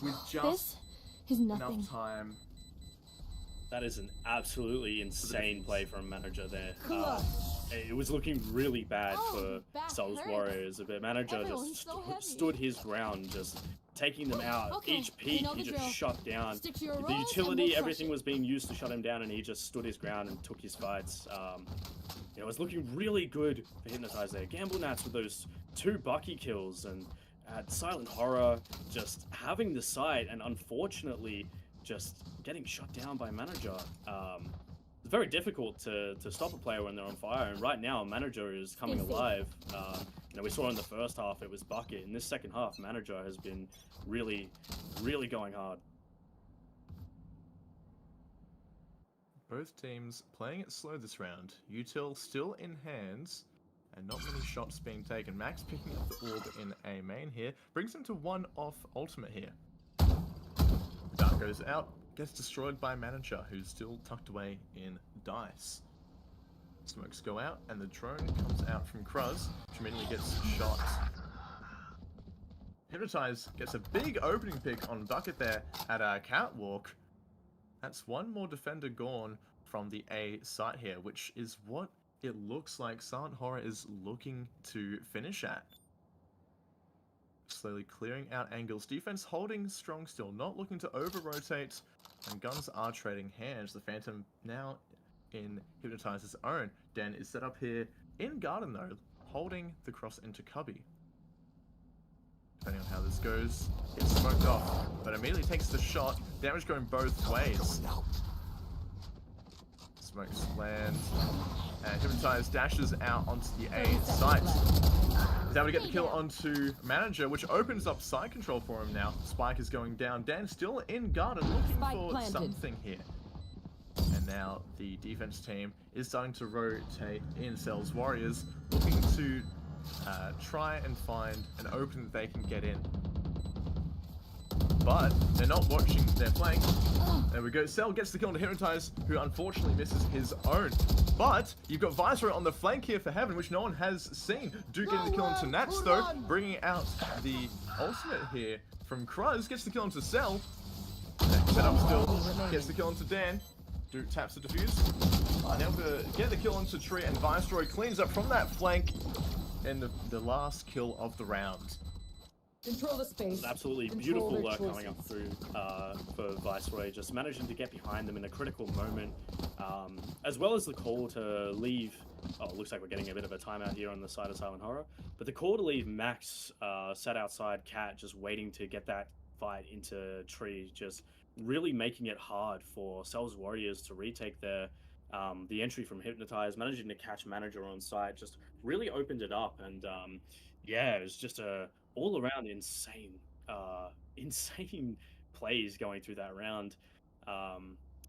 With just this is nothing. enough time. That is an absolutely insane play from Manager there. It was looking really bad for Sels Warriors. The Manager Everyone's just so heavy. stood his ground, just taking them out. Okay, Each peak, you know he the just drill. shut down. Stick to your The roles and utility, we'll crush everything it. was being used to shut him down, and he just stood his ground and took his fights. It was looking really good for Hypnotize there. Gamble Nats with those 2 Bucky kills, and Silent Horror just having the site, and unfortunately just getting shut down by Manager. It's very difficult to stop a player when they're on fire, and right now Manager is coming alive. We saw in the first half it was Bucket. In this second half, Manager has been really, really going hard. Both teams playing it slow this round. Util still in hands, and not many shots being taken. Max picking up the orb in A main here. Brings him to 1 off ultimate here. Dark goes out, gets destroyed by Manager, who's still tucked away in Dice. Smokes go out, and the drone comes out from Cruz, which immediately gets shot. Hypnotize gets a big opening pick on Bucket there at a catwalk. That's 1 more defender gone from the A site here, which is what it looks like Silent Horror is looking to finish at. Slowly clearing out angles. Defense holding strong still, not looking to over-rotate, and guns are trading hands. The Phantom now in Hypnotize's own. Den is set up here in Garden though, holding the cross into Cubby. Depending on how this goes, it's smoked off, but immediately takes the shot. Damage going both ways. Smokes land, and Hypnotize dashes out onto the A site. He's able to get the kill onto Manager, which opens up side control for him now. Spike is going down. Dan still in Garden, looking for something here. And now the defense team is starting to rotate in Sels Warriors, looking to try and find an opening that they can get in. But they're not watching their flank. There we go. Sel gets the kill on Hypnotize, who unfortunately misses his own. But you've got Viceroy on the flank here for Heaven, which no one has seen. Do get the kill onto Nats though, bringing out the ultimate here from Cruz. Gets the kill onto Sel. Set up still. Gets the kill onto Dan. Taps the defuse. Unable to get the kill onto Tree, and Viceroy cleans up from that flank. And the last kill of the round. Control the space. Absolutely beautiful work coming up through for Viceroy, just managing to get behind them in a critical moment, as well as the call to leave. Oh, it looks like we're getting a bit of a timeout here on the side of Silent Horror, but the call to leave Max sat outside Cat, just waiting to get that fight into Tree, just really making it hard for Sels Warriors to retake their the entry from Hypnotize, managing to catch Manager on site, just really opened it up, and yeah, it was just a all around insane plays going through that round.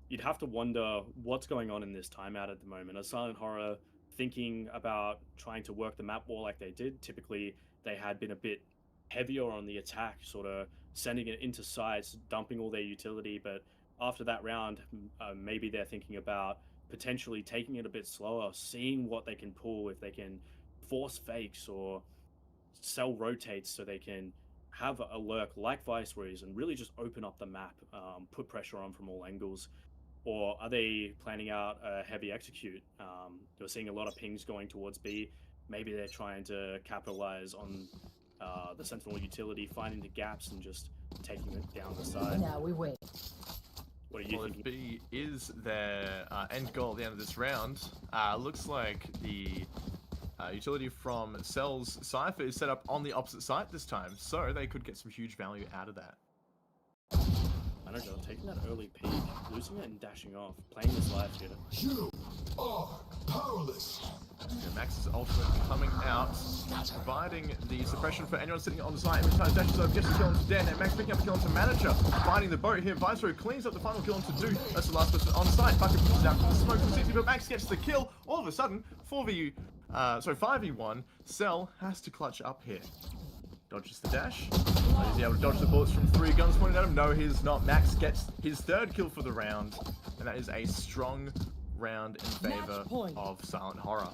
You'd have to wonder what's going on in this timeout at the moment. As Silent Horror thinking about trying to work the map wall like they did? Typically, they had been a bit heavier on the attack, sort of sending it into sites, dumping all their utility, but after that round, maybe they're thinking about potentially taking it a bit slower, seeing what they can pull, if they can force fakes or sell rotates so they can have a lurk like Viceroys and really just open up the map, put pressure on from all angles. Or are they planning out a heavy execute? We're seeing a lot of pings going towards B. Maybe they're trying to capitalize on the Sentinel utility, finding the gaps and just taking it down the side. Now we wait. What are you Well, if thinking? B is their end goal at the end of this round, looks like the utility from Sels Cypher is set up on the opposite side this time, so they could get some huge value out of that. Manager taking that early peak, losing it and dashing off, playing this live here. You are powerless. Max's ultimate coming out, providing the suppression for anyone sitting on the side. Every time dashes over, gets the kill onto Den, and Max picking up the kill onto Manager, finding the boat here. Viceroy cleans up the final kill onto Do. That's the last person on site. Bucket pushes out the smoke from 60, but Max gets the kill. All of a sudden, 5v1, Sel has to clutch up here. Dodges the dash. Is he able to dodge the bullets from 3 guns pointed at him? No, he is not. Max gets his 3rd kill for the round, and that is a strong round in favor of Silent Horror.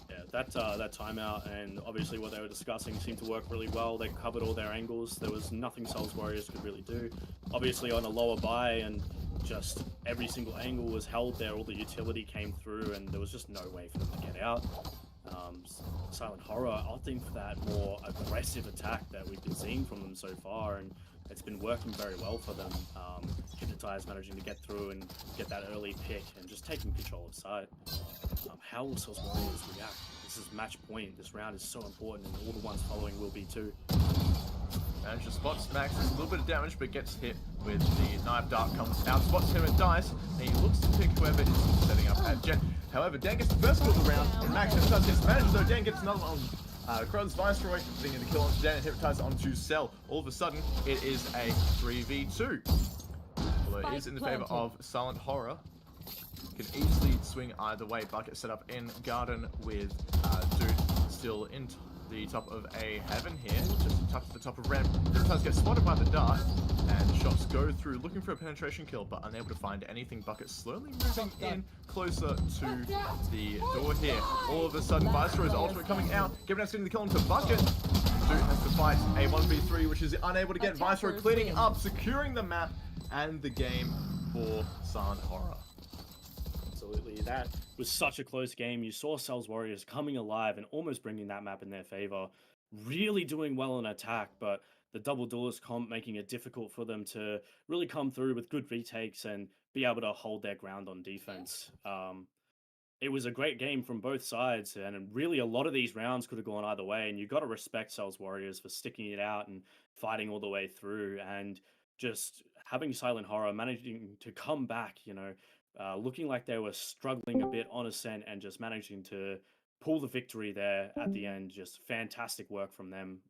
Yeah, that timeout and obviously what they were discussing seemed to work really well. They covered all their angles. There was nothing Sels Warriors could really do. Obviously on a lower buy, and just every single angle was held there. All the utility came through, and there was just no way for them to get out. Silent Horror opting for that more aggressive attack that we've been seeing from them so far, and it's been working very well for them. Hypnotize managing to get through and get that early pick and just taking control of side. How will Sels Warriors react? This is match point. This round is so important, and all the ones following will be too. Manager spots Max, does a little bit of damage, but gets hit with the knife dart, comes out, spots him and dies, and he looks to pick whoever is setting up at Jet. However, Dan gets the first kill of the round, and Max hypnotizes his manager, though Dan gets another one on Crow's Viceroy, getting the kill onto Dan and hypnotize onto Sel. All of a sudden, it is a 3v2. Although it is in the favor of Silent Horror. Can easily swing either way. Bucket set up in Garden with Dude still in the top of a heaven here, just tucked at the top of ramp. Hypnotize gets spotted by the dart, and shots go through looking for a penetration kill, but unable to find anything. Bucket slowly moving in closer to the door here. All of a sudden, Viceroy's ultimate coming out, giving us getting the kill into Bucket. Dude has to fight a 1v3, which is unable to get. Viceroy cleaning up, securing the map and the game for Silent Horror. Absolutely. That was such a close game. You saw Sels Warriors coming alive and almost bringing that map in their favor. Really doing well on attack, but the double duelist comp making it difficult for them to really come through with good retakes and be able to hold their ground on defense. It was a great game from both sides, and really a lot of these rounds could have gone either way, and you got to respect Sels Warriors for sticking it out and fighting all the way through, and just having Silent Horror managing to come back, looking like they were struggling a bit on Ascent and just managing to pull the victory there at the end. Just fantastic work from them.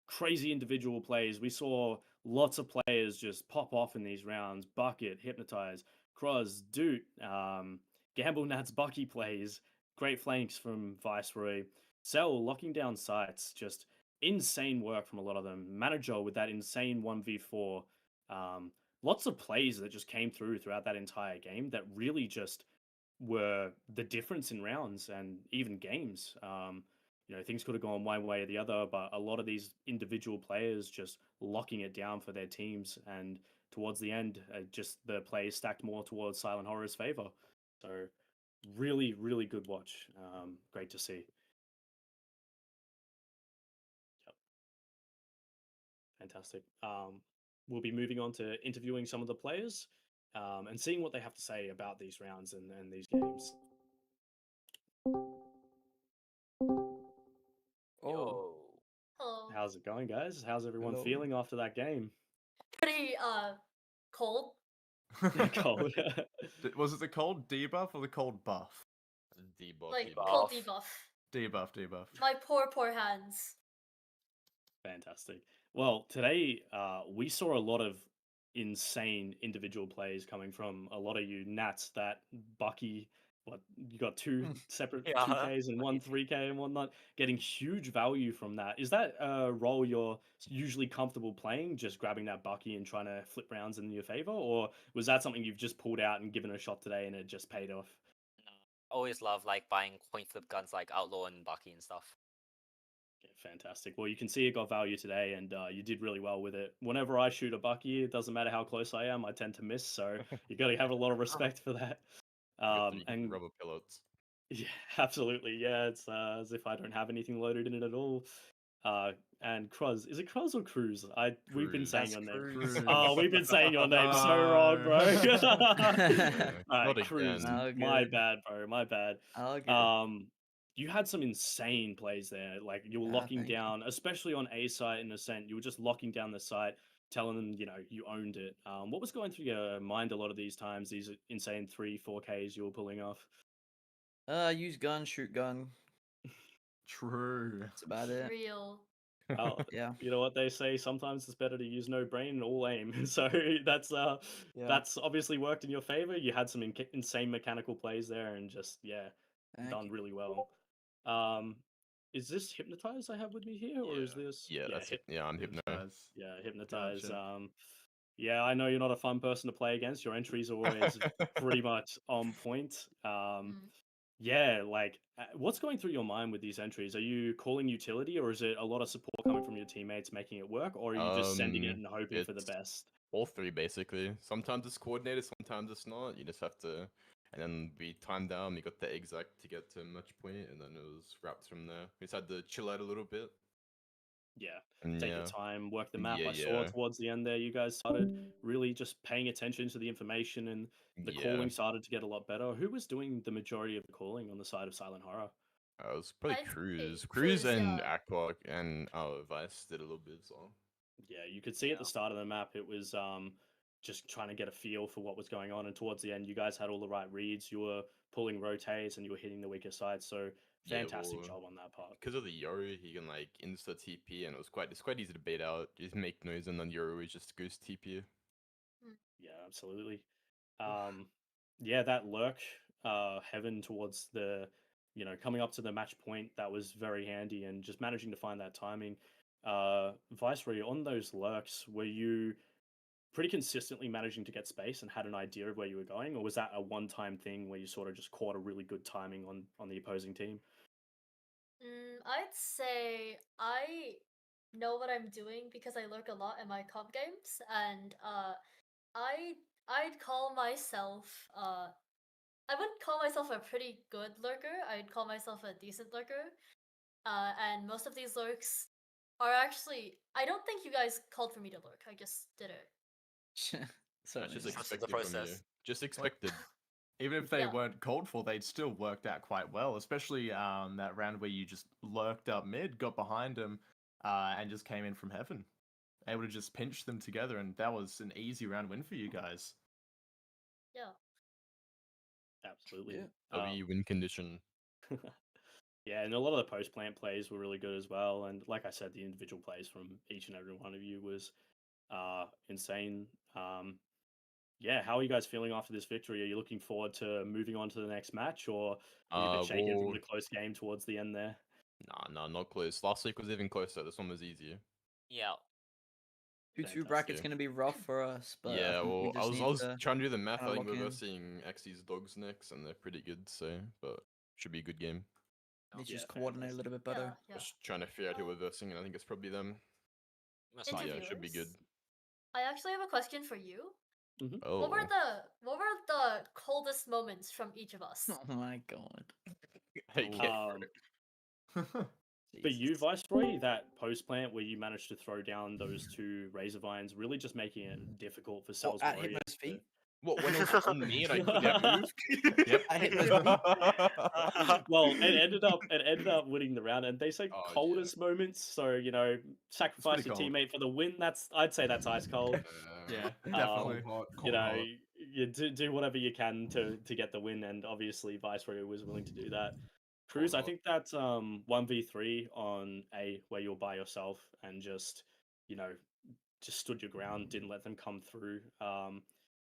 Crazy individual plays. We saw lots of players just pop off in these rounds. Bucket, Hypnotize, Croz, Doot, Gamble Nats Bucky plays. Great flanks from Viceroy. Sel locking down sites. Just insane work from a lot of them. Manager with that insane 1v4. Lots of plays that just came throughout that entire game that really just were the difference in rounds and even games. Things could have gone one way or the other, but a lot of these individual players just locking it down for their teams. And towards the end, just the plays stacked more towards Silent Horror's favor. So really, really good watch. Great to see. Yep. Fantastic. We'll be moving on to interviewing some of the players and seeing what they have to say about these rounds and these games. Oh. Hello. How's it going, guys? How's everyone Hello. feeling after that game? Pretty cold. Cold. Was it the cold debuff or the cold buff? Debuff, Like debuff. cold debuff. Debuff. My poor hands. Fantastic. Well, today we saw a lot of insane individual plays coming from a lot of you Nats. That Bucky, you got 2 separate 2Ks and 1 3K and whatnot, getting huge value from that. Is that a role you're usually comfortable playing, just grabbing that Bucky and trying to flip rounds in your favor, or was that something you've just pulled out and given a shot today and it just paid off? Always love buying coin flip guns like Outlaw and Bucky and stuff. Yeah, fantastic. Well, you can see it got value today, and you did really well with it. Whenever I shoot a Bucky, it doesn't matter how close I am, I tend to miss. So you got to have a lot of respect for that. And rubber pellets. yeah, absolutely. Yeah, it's as if I don't have anything loaded in it at all. And Cruz, is it Cruz or Cruz? We've been Cruz. saying That's your name. Cruz. Oh, we've been saying your name so wrong, bro. Yeah, Alright, not Cruz. again. Oh, My good. bad, bro. My bad. Oh, good. You had some insane plays there. Like you were Ah, locking thank you. down, especially on A site in Ascent. You were just locking down the site, telling them, you owned it. What was going through your mind a lot of these times? These insane 3-4Ks you were pulling off. Use gun, shoot gun. True. That's about it. Real. Oh, Yeah. you know what they say? Sometimes it's better to use no brain and all aim. So that's that's obviously worked in your favor. You had some insane mechanical plays there, and just Thank done you. really well. Is this Hypnotize I have with me here, or is this Yeah, that's it. Yeah, I'm Hypno. Hypnotize? Gotcha. Yeah, I know you're not a fun person to play against. Your entries are always pretty much on point. Mm. Yeah, like what's going through your mind with these entries? Are you calling utility, or is it a lot of support coming from your teammates making it work, or are you just sending it and hoping for the It's best? all three basically. Sometimes it's coordinated, sometimes it's not. You just have to, and then we timed down. We got the exact to get to match point, and then it was wrapped from there. We just had to chill out a little bit. Yeah, And take yeah, your time, work the map. yeah, I saw yeah, towards the end there, you guys started really just paying attention to the information, and the yeah. calling started to get a lot better. Who was doing the majority of the calling on the side of Silent Horror? It was probably I'd say Cruz, Cruz, and yeah. Aqua and Vice did a little bit as well. Yeah, you could see at the start of the map it was just trying to get a feel for what was going on, and towards the end you guys had all the right reads. You were pulling rotates and you were hitting the weaker side, so Yeah, fantastic well, job on that part. because of the Yoru, he can like insta TP, and it's quite easy to bait out. Just make noise, and then Yoru is just goes TP. Yeah, absolutely. Yeah, that lurk heaven towards the coming up to the match point, that was very handy, and just managing to find that timing. Viceroy, on those lurks, were you pretty consistently managing to get space and had an idea of where you were going, or was that a one-time thing where you sort of just caught a really good timing on the opposing team? I'd say I know what I'm doing because I lurk a lot in my comp games, and I I'd call myself I wouldn't call myself a pretty good lurker. I'd call myself a decent lurker. And most of these lurks are actually, I don't think you guys called for me to lurk. I just did it. That's Certainly just not. not. expected from you. Just expected. Even if they Yeah. weren't called for, they'd still worked out quite well. Especially that round where you just lurked up mid, got behind them, and just came in from heaven, able to just pinch them together, and that was an easy round win for you guys. Yeah. Absolutely. Yeah. W win condition. Yeah, and a lot of the post plant plays were really good as well. And like I said, the individual plays from each and every one of you was insane. Yeah, how are you guys feeling after this victory? Are you looking forward to moving on to the next match, or were you a bit shaken from Well, the close game towards the end there? nah, not close. Last week was even closer. This one was easier. Yeah. 2-2 Fantastic. bracket's gonna be rough for us, but I Yeah, think we well, I just was need to trying to do the math. kinda I think lock we're in. versing Xy's dogs next, and they're pretty good. So, but should be a good game. need to Yeah, just coordinate a little bit better. Yeah. Just trying to figure out who we're versing, and I think it's probably them. That's But fine. yeah, it should be good. Interviewers? I actually have a question for you. Oh, What were the coldest moments from each of us? Oh my god. okay. For you, Jesus. Viceroy, that post plant where you managed to throw down those two razor vines, really just making it difficult for Sels at Warrior Hypno's feet? What, when it was on me and I couldn't move? Yep. I hit those feet. Well, it ended up winning the round, and they say Oh, yeah. coldest moments. So sacrifice your cold. teammate for the win. I'd say that's ice cold. Yeah, definitely. You do whatever you can to get the win, and obviously Viceroy was willing to do that. Cruz, I not? think that's 1v3 on A, where you're by yourself and just stood your ground, didn't let them come through.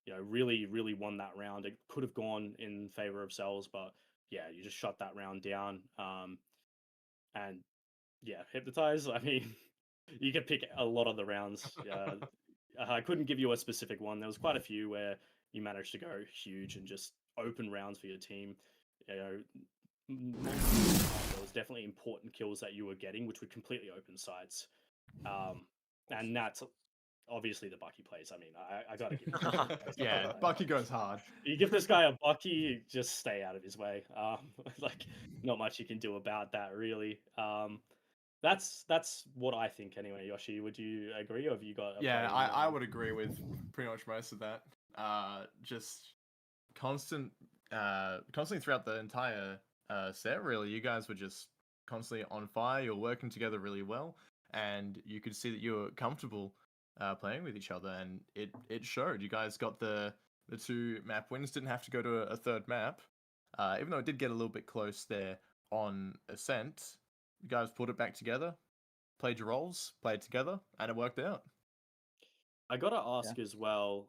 Really won that round. It could have gone in favor of Sels, but yeah, you just shut that round down. And yeah, Hypnotize. I mean, you could pick a lot of the rounds. I couldn't give you a specific one. There was quite a few where you managed to go huge and just open rounds for your team. There was definitely important kills that you were getting, which would completely open sites. And that's obviously the Bucky plays. I mean, I gotta give you Yeah, Bucky goes hard. You give this guy a Bucky, just stay out of his way. Like, not much you can do about that, really. That's what I think anyway. Yoshi, would you agree, or have you got a Yeah, play in I mind? would agree with pretty much most of that. Just constantly throughout the entire set. Really, you guys were just constantly on fire. You're working together really well, and you could see that you were comfortable playing with each other, and it showed. You guys got the 2 map wins. Didn't have to go to a third map, even though it did get a little bit close there on Ascent. You guys put it back together, played your roles, played together, and it worked out. I gotta ask as well,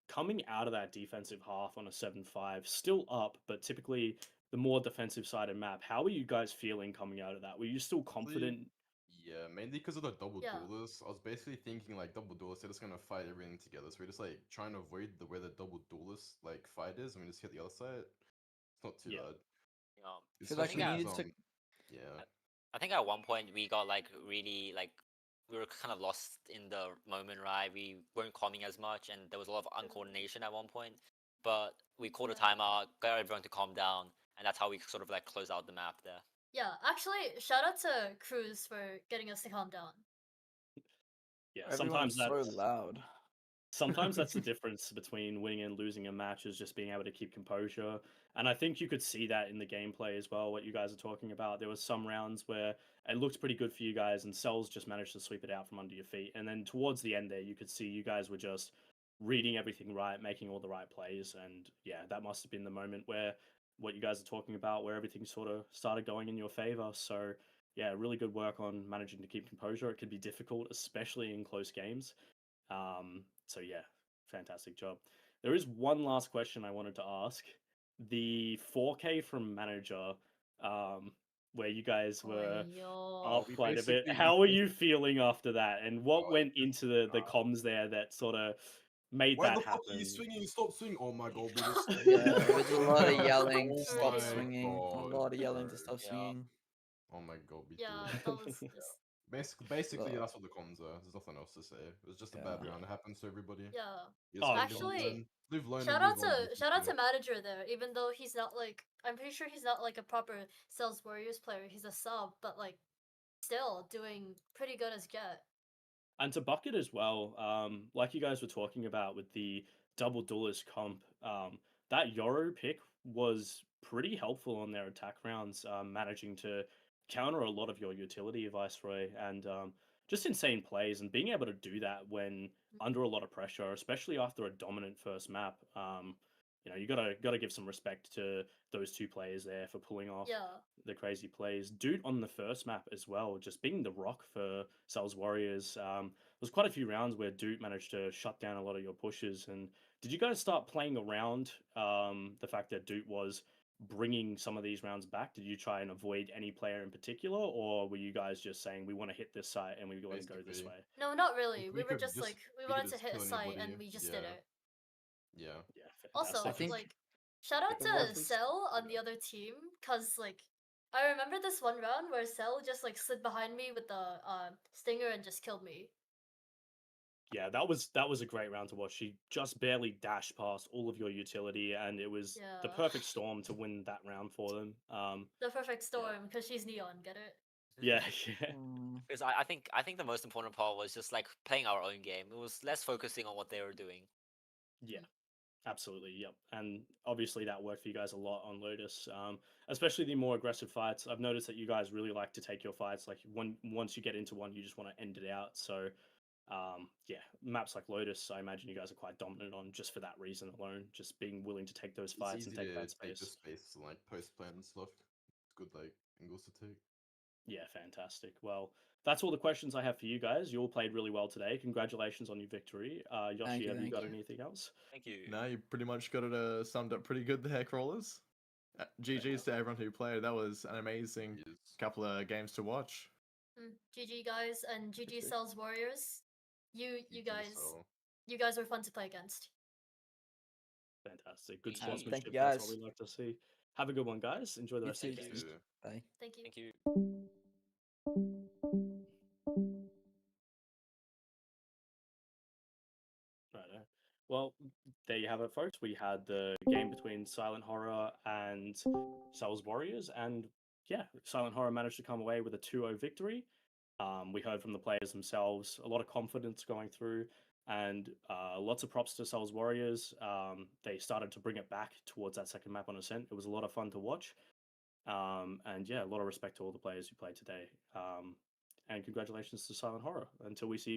coming out of that defensive half on a 7-5, still up, but typically the more defensive sided map, how are you guys feeling coming out of that? Were you still confident? Yeah, mainly because of the double Yeah. duelists. I was basically thinking like double duelists, they're just gonna fight everything together. So we're just like trying to avoid the where the double duelist like fight is, and we just hit the other side. It's not too Yeah. bad. Yeah. It's I think especially at, because yeah. I think at one point we got like really like we were kind of lost in the moment, right? We weren't calming as much, and there was a lot of uncoordination at one point. But we called a timeout, got everyone to calm down, and that's how we sort of like close out the map there. Yeah, actually, shout out to Cruz for getting us to calm down. Yeah, Everyone's so loud. sometimes that's the difference between winning and losing a match, is just being able to keep composure. And I think you could see that in the gameplay as well, what you guys are talking about. There was some rounds where it looked pretty good for you guys, and Sels just managed to sweep it out from under your feet. And then towards the end there, you could see you guys were just reading everything right, making all the right plays. And yeah, that must have been the moment where what you guys are talking about, where everything sort of started going in your favor. So yeah, really good work on managing to keep composure. It can be difficult, especially in close games. So yeah, fantastic job. There is one last question I wanted to ask. The 4K from manager, where you guys were Oh, up quite a bit. How are you feeling after that? And what went into the comms there that sort of made Why that the fuck are you happen? swinging? Stop swinging! Oh my god, we just Yeah, it was a lot of yelling. Oh Stop my swinging. A god, lot of yelling to bro. stop swinging. Oh my god, we yeah, did. that was just Basically, So, that's what the cons are. There's nothing else to say. It was just a bad yeah. round. It happens to everybody. yeah. You just Oh, gotta Actually, live, learn, shout and out move on. to shout out to basically. manager there. Even though he's not like, I'm pretty sure he's not like a proper Sales Warriors player. He's a sub, but like still doing pretty good as get. And to bucket as well, like you guys were talking about with the double duelist comp, that Yoru pick was pretty helpful on their attack rounds, managing to counter a lot of your utility, Viceroy, and just insane plays. And being able to do that when under a lot of pressure, especially after a dominant first map, you gotta give some respect to those two players there for pulling off Yeah. the crazy plays. Dude on the first map as well, just being the rock for Sels Warriors. There's quite a few rounds where Dude managed to shut down a lot of your pushes. And did you guys start playing around the fact that Dude was bringing some of these rounds back? Did you try and avoid any player in particular, or were you guys just saying we want to hit this site and we want to go this way? No, not really. If We we were could just just like we we could wanted to just hit a kill site anybody, and we just did yeah. it. Yeah. Yeah, Also, fantastic. I think like, shout out it to was- Sel on the other team, cause like, I remember this one round where Sel just like slid behind me with the stinger and just killed me. Yeah, that was a great round to watch. She just barely dashed past all of your utility, and it was the Yeah. perfect storm to win that round for them. The perfect storm, because she's neon. Get it? Yeah, yeah. Mm, Because I think the most important part was just like playing our own game. It was less focusing on what they were doing. Yeah, absolutely. Yep. And obviously that worked for you guys a lot on Lotus, especially the more aggressive fights. I've noticed that you guys really like to take your fights. Like once you get into one, you just want to end it out. So, yeah, maps like Lotus, I imagine you guys are quite dominant on just for that reason alone. Just being willing to take those It's fights and easy take to that take the space. space and like post plan and stuff. It's good like angles to take. Yeah, fantastic. Well, that's all the questions I have for you guys. You all played really well today. Congratulations on your victory. Yoshi, have you thank got you. anything else? Thank you. No, you pretty much got it summed up pretty good there, Crawlers. GG's to everyone who played. That was an amazing Yes. couple of games to watch. GG guys and GG Sales Warriors. You GG, guys so. you guys were fun to play against. Fantastic. Good GG. sportsmanship. Thank you, That's what guys. we like to see. Have a good one, guys. Enjoy the You rest of too, the You games. too. Bye. Thank you. Thank you. Right. Well, there you have it, folks. We had the game between Silent Horror and Sels Warriors, and yeah, Silent Horror managed to come away with a 2-0 victory. We heard from the players themselves, a lot of confidence going through, and lots of props to Sels Warriors. They started to bring it back towards that second map on Ascent. It was a lot of fun to watch. And yeah, a lot of respect to all the players who played today. And congratulations to Silent Horror. Until we see you guys.